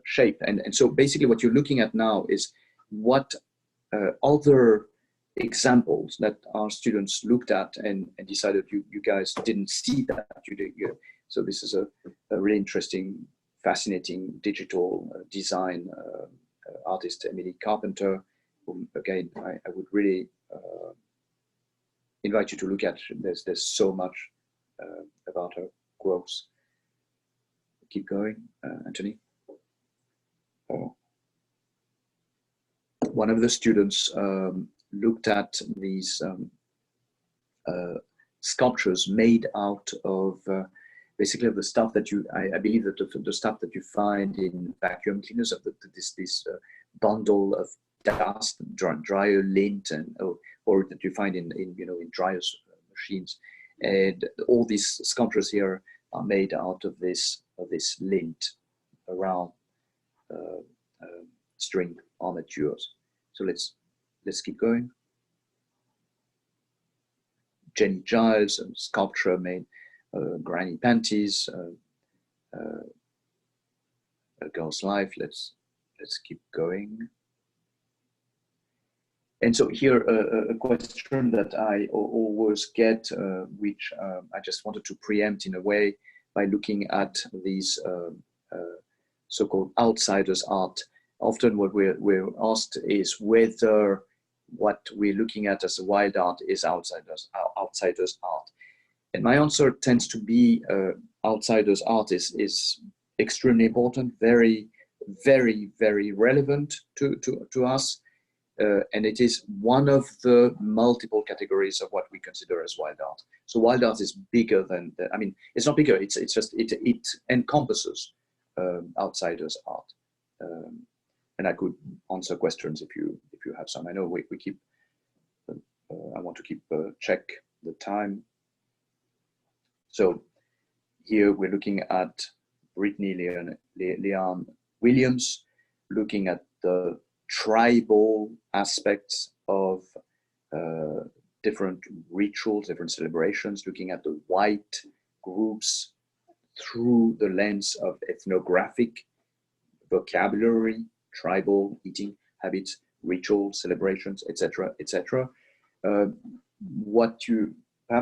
shape. And so basically what you're looking at now is what other examples that our students looked at and decided you guys didn't see that. So this is a really interesting, fascinating digital design artist, Emily Carpenter, whom again, I would really invite you to look at. There's so much about her growth. Keep going, Anthony. One of the students looked at these sculptures made out of basically of the stuff that I believe that the stuff that you find in vacuum cleaners, of this bundle of dust, dryer lint, and or that you find in dryers machines, and all these sculptures here are made out of this lint around string armatures. So let's keep going. Jenny Giles, a sculpture made granny panties, a girl's life. Let's keep going. And so here a question that I always get, which I just wanted to preempt in a way by looking at these so-called outsiders art. Often what we're asked is whether what we're looking at as wild art is outsiders art. And my answer tends to be outsiders art is extremely important, very, very, very relevant to us. And it is one of the multiple categories of what we consider as wild art. So wild art is bigger than, I mean, it's not bigger, it's just, it encompasses outsiders art. And I could answer questions if you have some. I know we keep, I want to keep check the time. So here we're looking at Brittany Leanne Williams, looking at the tribal aspects of different rituals, different celebrations, looking at the white groups through the lens of ethnographic vocabulary, tribal eating habits, rituals, celebrations, etc., etc. perhaps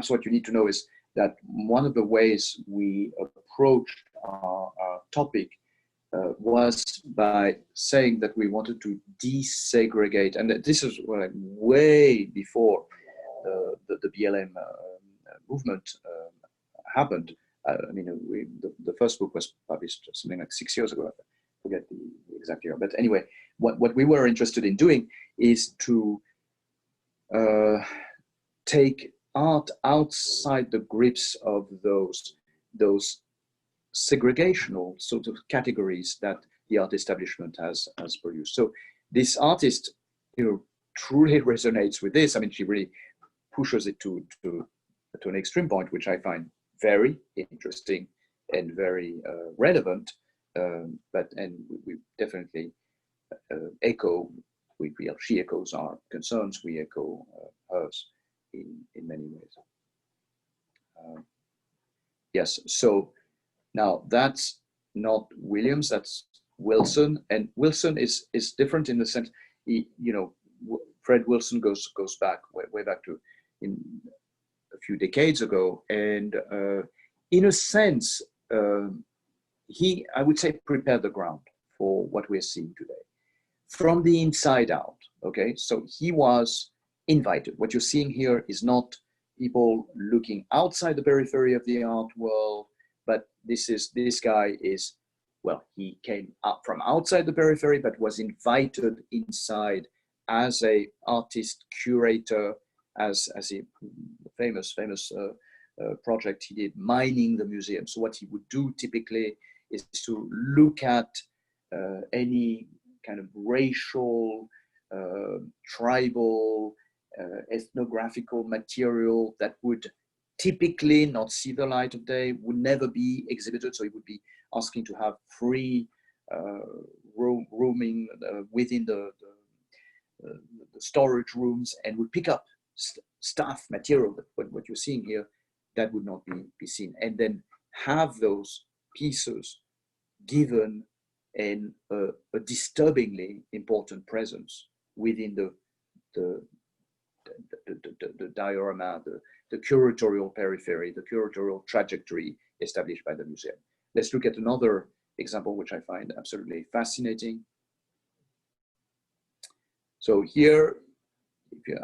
what you need to know is that one of the ways we approached our topic was by saying that we wanted to desegregate, and this is way before the BLM movement happened. I mean, the first book was published something like 6 years ago. I forget the exact year, but anyway, what we were interested in doing is to take art outside the grips of those segregational sort of categories that the art establishment has produced. So this artist, truly resonates with this. I mean, she really pushes it to an extreme point, which I find very interesting and very relevant. And we definitely echo. She echoes our concerns. We echo hers in many ways. Yes. So now that's not Williams. That's Wilson, and Wilson is different in the sense, Fred Wilson goes back way back to in a few decades ago, and in a sense, he, I would say, prepared the ground for what we're seeing today from the inside out. Okay, so he was invited. What you're seeing here is not people looking outside the periphery of the art world, but this guy is, well, he came up from outside the periphery, but was invited inside as a artist curator, as a famous project he did, mining the museum. So what he would do typically is to look at any kind of racial, tribal, ethnographical material that would typically not see the light of day, would never be exhibited. So he would be asking to have free roaming within the storage rooms, and would pick up stuff, material, what you're seeing here, that would not be seen, and then have those pieces given in a disturbingly important presence within the diorama, the curatorial periphery, the curatorial trajectory established by the museum. Let's look at another example, which I find absolutely fascinating. So here,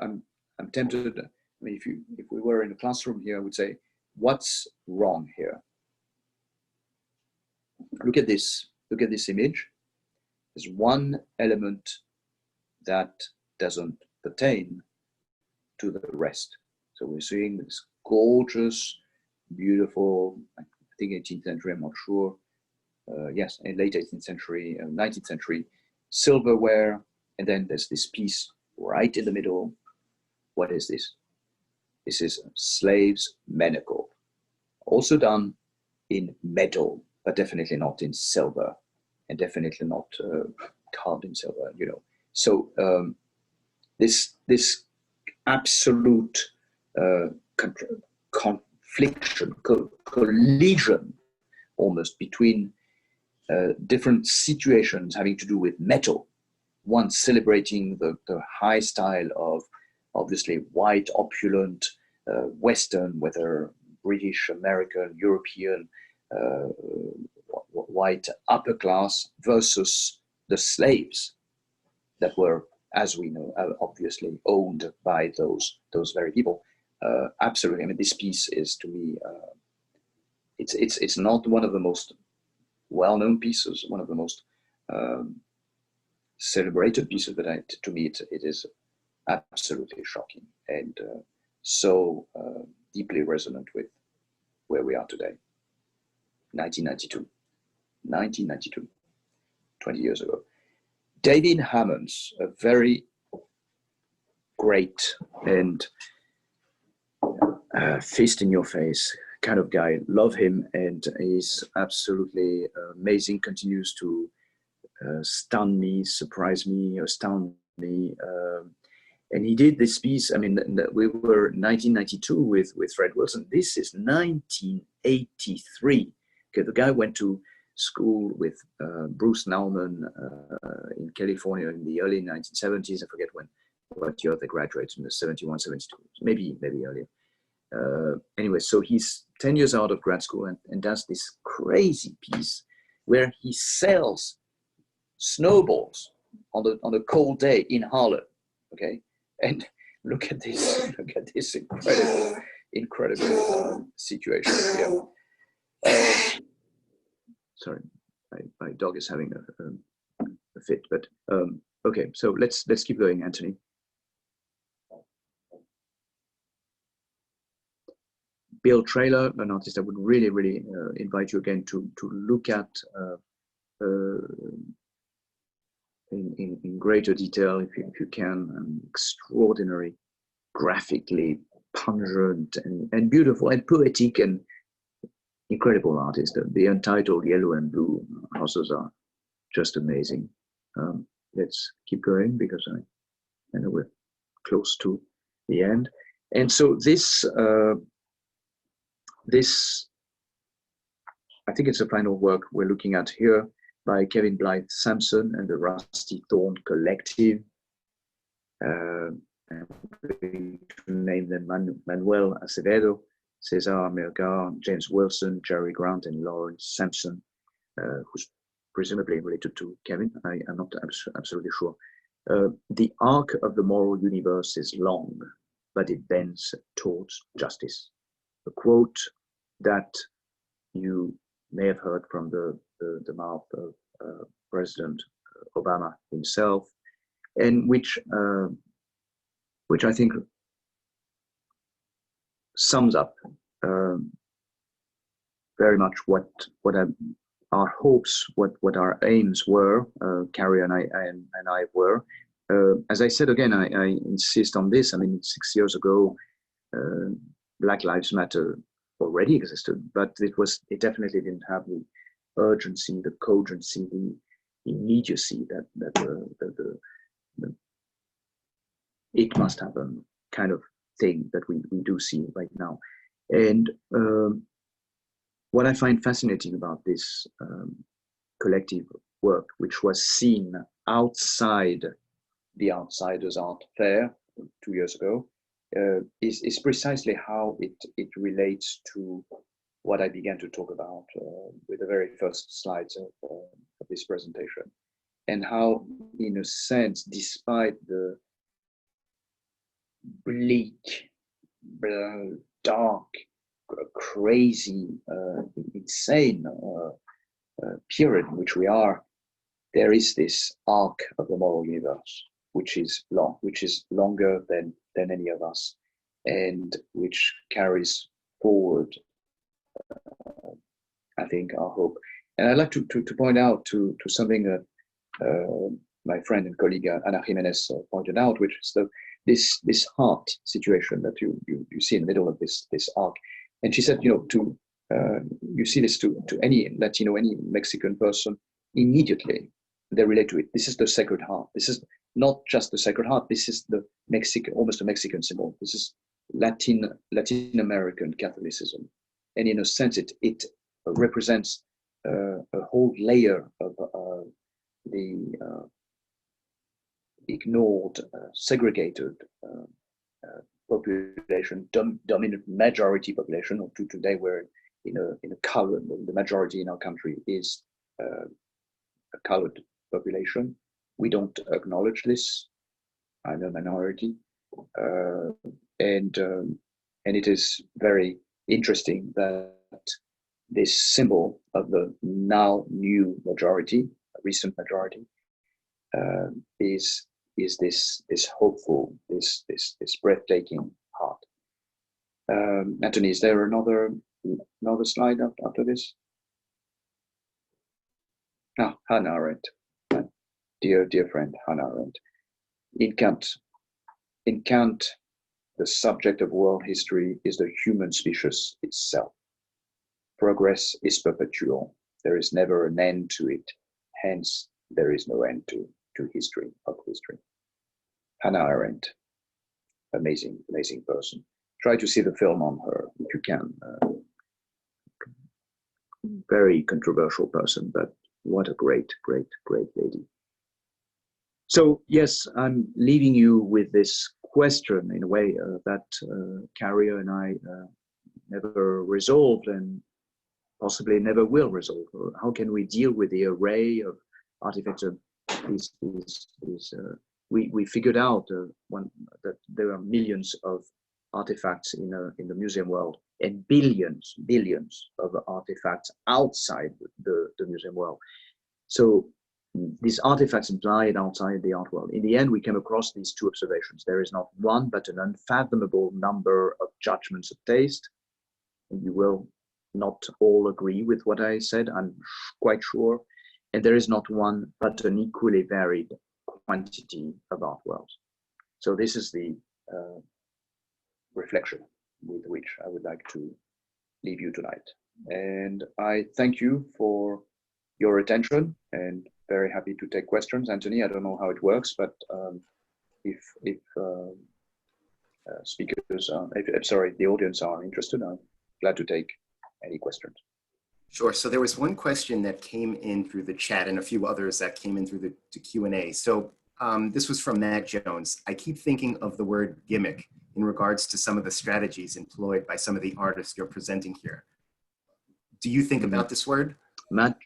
I'm tempted. I mean, if we were in a classroom here, I would say, what's wrong here? Look at this. Look at this image. There's one element that doesn't pertain to the rest. So we're seeing this gorgeous, beautiful, I think 18th century, I'm not sure. Yes, in late 18th century, 19th century silverware. And then there's this piece right in the middle. What is this? This is a slave's manacle, also done in metal, but definitely not in silver, and definitely not carved in silver. So this absolute confliction, collision, almost between different situations having to do with metal. One celebrating the high style of obviously white, opulent, Western, whether British, American, European, white upper class, versus the slaves that were, as we know, obviously owned by those very people. Absolutely. I mean, this piece is, to me, it's not one of the most well-known pieces, one of the most celebrated pieces, but to me it is absolutely shocking and so deeply resonant with where we are today. 1992, 20 years ago. David Hammons, a very great and fist in your face kind of guy. Love him, and he's absolutely amazing, continues to stun me, surprise me, astound me. And he did this piece. I mean, we were 1992 with Fred Wilson. This is 1983. Okay, the guy went to school with Bruce Nauman in California in the early 1970s. I forget when what year they graduated, in the 71, 72, maybe earlier. Anyway, so he's 10 years out of grad school and does this crazy piece where he sells snowballs on a cold day in Harlem. Okay, and look at this incredible situation here. Sorry, my dog is having a fit, but okay, so let's keep going, Anthony. Bill Traylor, an artist I would really invite you again to look at in greater detail if you can. An extraordinary, graphically pungent and beautiful and poetic and incredible artist. The Untitled Yellow and Blue houses are just amazing. Let's keep going because I know we're close to the end. And so this I think it's a final work we're looking at here by Kevin Blythe Sampson and the Rusty Thorn Collective. I'm going to name them Manuel Acevedo, Cesar Melgar, James Wilson, Jerry Grant, and Lawrence Sampson, who's presumably related to Kevin. I'm not absolutely sure. The arc of the moral universe is long, but it bends towards justice. A quote that you may have heard from the mouth of President Obama himself, and which I think sums up very much what our hopes, what our aims were. Carrie and I were. As I said again, I insist on this. I mean, 6 years ago, Black Lives Matter already existed, but it definitely didn't have the urgency, the cogency, the immediacy that the it must happen kind of thing that we do see right now. And what I find fascinating about this collective work, which was seen outside the Outsiders Art Fair 2 years ago, is precisely how it relates to what I began to talk about with the very first slides of this presentation, and how, in a sense, despite the bleak, dark, crazy, insane period in which we are, there is this arc of the moral universe, which is longer than any of us, and which carries forward, I think, our hope. And I'd like to point out to something that my friend and colleague Ana Jimenez pointed out, which is this heart situation that you see in the middle of this arc. And she said, you see this to any Latino, any Mexican person, immediately they relate to it. This is the Sacred Heart. This is not just the Sacred Heart. This is the almost a Mexican symbol. This is Latin American Catholicism, and in a sense, it represents a whole layer of the ignored, segregated population, dominant majority population. Or today, we're in a colored. The majority in our country is a colored population. We don't acknowledge this. I'm a minority, and it is very interesting that this symbol of the now new majority, a recent majority, is this hopeful, this breathtaking heart. Anthony, is there another slide after this? Ah, Hannah Arendt, dear friend Hannah Arendt. In Kant, the subject of world history is the human species itself. Progress is perpetual. There is never an end to it. Hence, there is no end to history of history. Hannah Arendt, amazing person. Try to see the film on her if you can. Very controversial person, but what a great lady. So yes, I'm leaving you with this question in a way that Carrier and I never resolved and possibly never will resolve. How can we deal with the array of artifacts? We figured out that there are millions of artifacts in the museum world and billions of artifacts outside the museum world. So these artifacts implied outside the art world. In the end, we came across these two observations. There is not one, but an unfathomable number of judgments of taste. And you will not all agree with what I said, I'm quite sure. And there is not one, but an equally varied quantity of art worlds. So this is the reflection with which I would like to leave you tonight. And I thank you for your attention and very happy to take questions. Anthony, I don't know how it works, but if speakers, sorry, the audience are interested, I'm glad to take any questions. Sure. So there was one question that came in through the chat and a few others that came in through the Q&A. So this was from Matt Jones. I keep thinking of the word gimmick in regards to some of the strategies employed by some of the artists you're presenting here. Do you think about this word? Matt?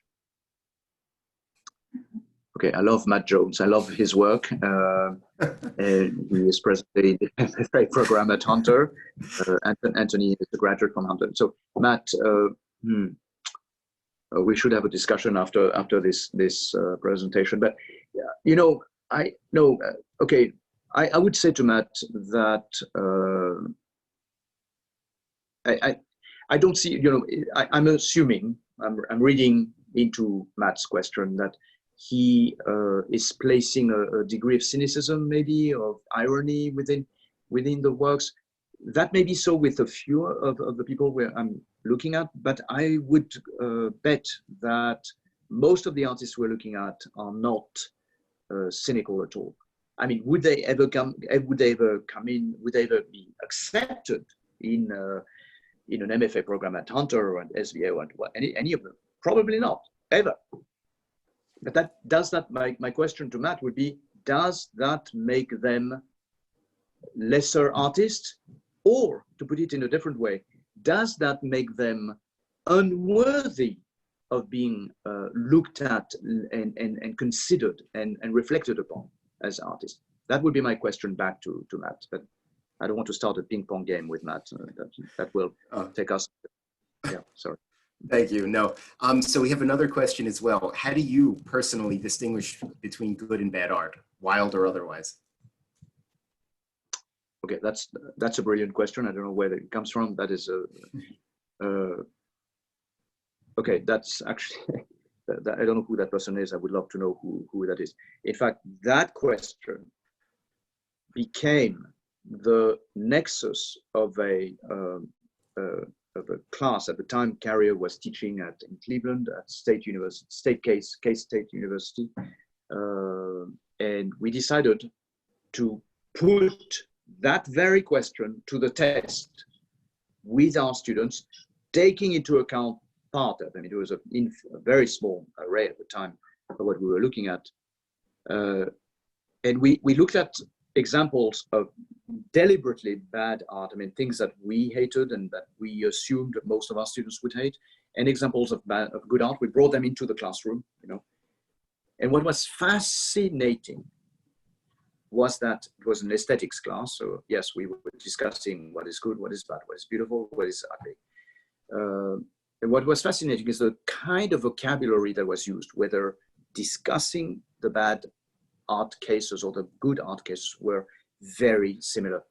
Okay, I love Matt Jones. I love his work. And he is presently a program at Hunter. Anthony is a graduate from Hunter. So Matt, we should have a discussion after this presentation. But you know, I would say to Matt that I don't see. You know, I'm assuming I'm reading into Matt's question that he is placing a degree of cynicism, maybe of irony within the works. That may be so with a few of the people where I'm looking at, but I would bet that most of the artists we're looking at are not cynical at all. I mean, would they ever come in? Would they ever be accepted in an MFA program at Hunter or at SVA or any of them? Probably not, ever. But my question to Matt would be, does that make them lesser artists? Or, to put it in a different way, does that make them unworthy of being looked at and considered and reflected upon as artists? That would be my question back to Matt. But I don't want to start a ping pong game with Matt. That will take us. Yeah, sorry. Thank you. No. So we have another question as well. How do you personally distinguish between good and bad art, wild or otherwise? Okay, that's a brilliant question. I don't know where it comes from. That is okay. That's actually I don't know who that person is. I would love to know who that is. In fact, that question became the nexus of a class at the time. Carrier was teaching in Cleveland at State University, K-State University, and we decided to put that very question to the test with our students, taking into account part of, I mean, it was a very small array at the time of what we were looking at. And we looked at examples of deliberately bad art, I mean, things that we hated and that we assumed most of our students would hate, and examples of good art. We brought them into the classroom, you know. And what was fascinating was that it was an aesthetics class. So yes, we were discussing what is good, what is bad, what is beautiful, what is ugly. And what was fascinating is the kind of vocabulary that was used, whether discussing the bad art cases or the good art cases were very similar.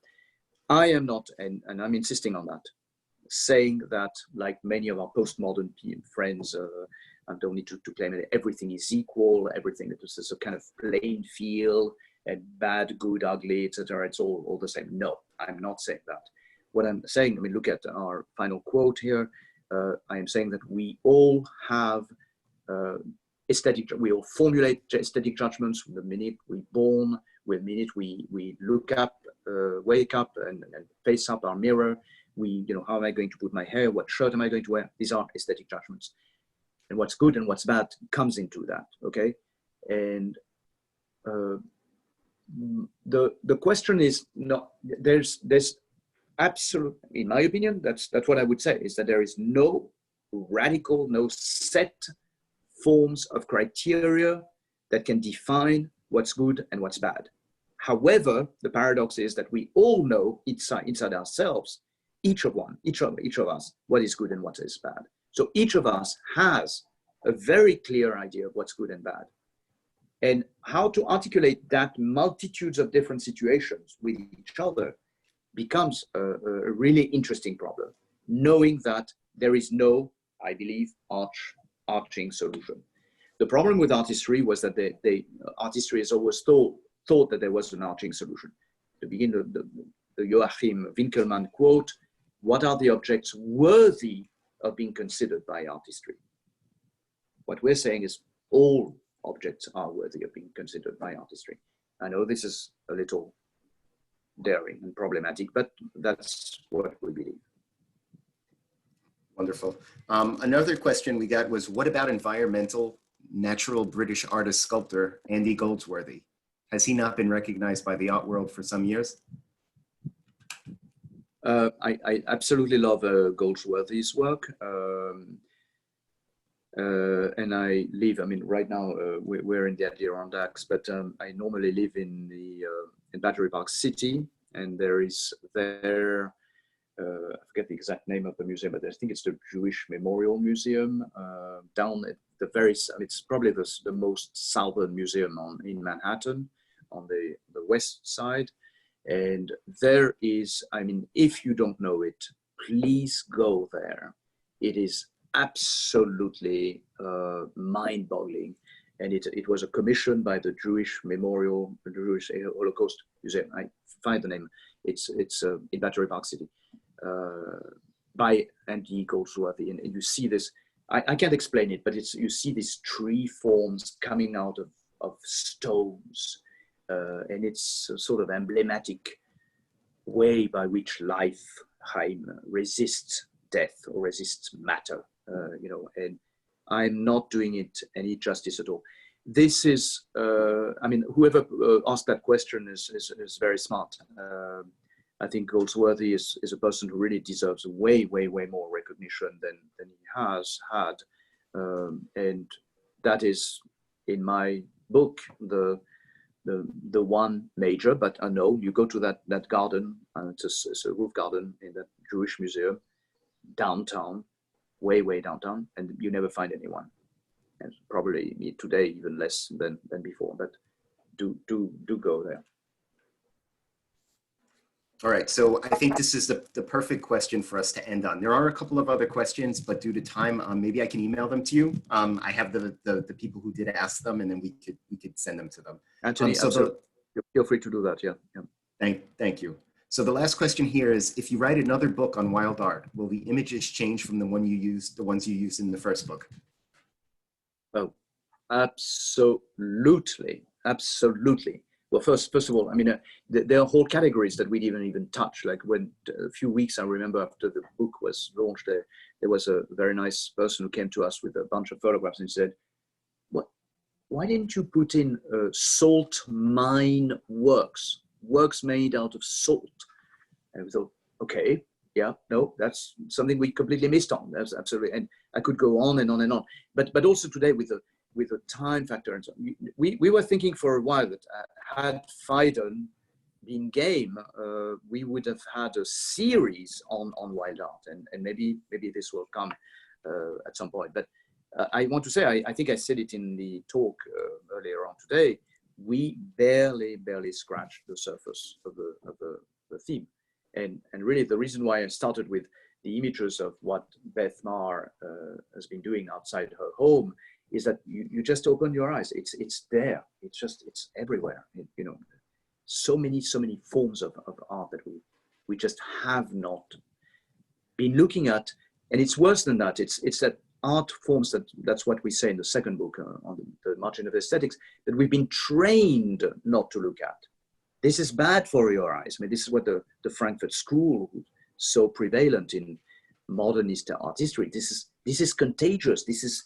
I am not, and I'm insisting on that, saying that like many of our postmodern friends, I don't need to claim that everything is equal, everything that is a kind of plain field, and bad, good, ugly, etc. It's all the same. No, I'm not saying that. What I'm saying, I mean, look at our final quote here. I am saying that we all have we all formulate aesthetic judgments from the minute we're born, the minute we look up, wake up and face up our mirror. How am I going to put my hair? What shirt am I going to wear? These are aesthetic judgments. And what's good and what's bad comes into that, okay? And the question is not, there's absolute, in my opinion, that's what I would say, is that there is no radical, no set forms of criteria that can define what's good and what's bad. However, the paradox is that we all know inside ourselves, each of us, what is good and what is bad. So each of us has a very clear idea of what's good and bad. And how to articulate that multitudes of different situations with each other becomes a really interesting problem, knowing that there is no, I believe, arching solution. The problem with artistry was that artistry has always thought that there was an arching solution. To begin, the Joachim Winkelmann quote, "What are the objects worthy of being considered by artistry?" What we're saying is all objects are worthy of being considered by artistry. I know this is a little daring and problematic, but that's what we believe. Wonderful. Another question we got was, what about environmental, natural British artist sculptor Andy Goldsworthy? Has he not been recognized by the art world for some years? I absolutely love Goldsworthy's work. And I live, I mean, right now we're in the Adirondacks, but I normally live in Battery Park City, and there is there, I forget the exact name of the museum, but I think it's the Jewish Memorial Museum down at the very, it's probably the most southern museum in Manhattan on the west side. And there is, I mean, if you don't know it, please go there. It is absolutely mind-boggling, and it was a commission by the Jewish Memorial, the Jewish Holocaust Museum. I find the name. It's in Battery Park City by Andy Goldsworthy, and you see this. I can't explain it, but you see these tree forms coming out of stones, and it's a sort of emblematic way by which Lichtenstein resists death or resists matter. You know, and I'm not doing it any justice at all. This is, I mean, whoever asked that question is very smart. I think Goldsworthy is a person who really deserves way more recognition than he has had, and that is, in my book, the one major. But I know you go to that garden, it's a roof garden in that Jewish museum downtown, way downtown, and you never find anyone, and probably today even less than before, but do go there. All right, so I think this is the perfect question for us to end on. There are a couple of other questions, but due to time, maybe I can email them to you. I have the people who did ask them, and then we could send them to them. Anthony, feel free to do that. Yeah. Thank you. So the last question here is, if you write another book on wild art, will the images change from the ones you used in the first book? Oh, absolutely. Well, first of all, I mean, there are whole categories that we didn't even touch. Like when a few weeks, I remember after the book was launched, there was a very nice person who came to us with a bunch of photographs and said, why didn't you put in salt mine works made out of salt? And we thought, okay, yeah, no, that's something we completely missed on. That's absolutely, and I could go on and on and on. But also today with the time factor and so on, we were thinking for a while that had Phaidon been game, we would have had a series on wild art, and maybe this will come at some point. But I want to say, I think I said it in the talk earlier on today, we barely scratched the surface of the theme. And really the reason why I started with the images of what Beth Marr has been doing outside her home is that you just open your eyes. It's there. It's everywhere. You know, so many forms of art that we just have not been looking at. And it's worse than that. It's that art forms that's what we say in the second book on the margin of aesthetics, that we've been trained not to look at. This is bad for your eyes. I mean, this is what the Frankfurt School, so prevalent in modernist art history. This is contagious. This is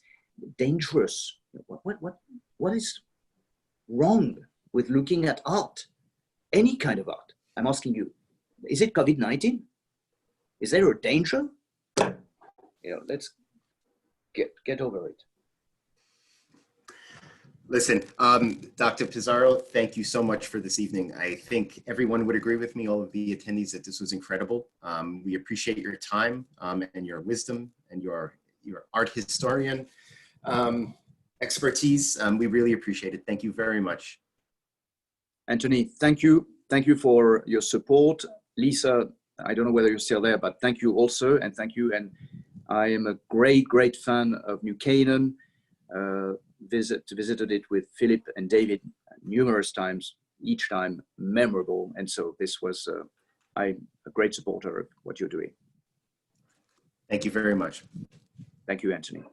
dangerous. What is wrong with looking at art? any kind of art. I'm asking you, is it COVID-19? Is there a danger? Let's get over it. Listen, Dr. Pissarro, thank you so much for this evening. I think everyone would agree with me, all of the attendees, that this was incredible. We appreciate your time and your wisdom and your art historian expertise. We really appreciate it. Thank you very much. Anthony, thank you. Thank you for your support. Lisa, I don't know whether you're still there, but thank you also, and thank you. And I am a great fan of New Canaan. Visited it with Philip and David numerous times, each time memorable. And so this was, I'm a great supporter of what you're doing. Thank you very much. Thank you, Anthony.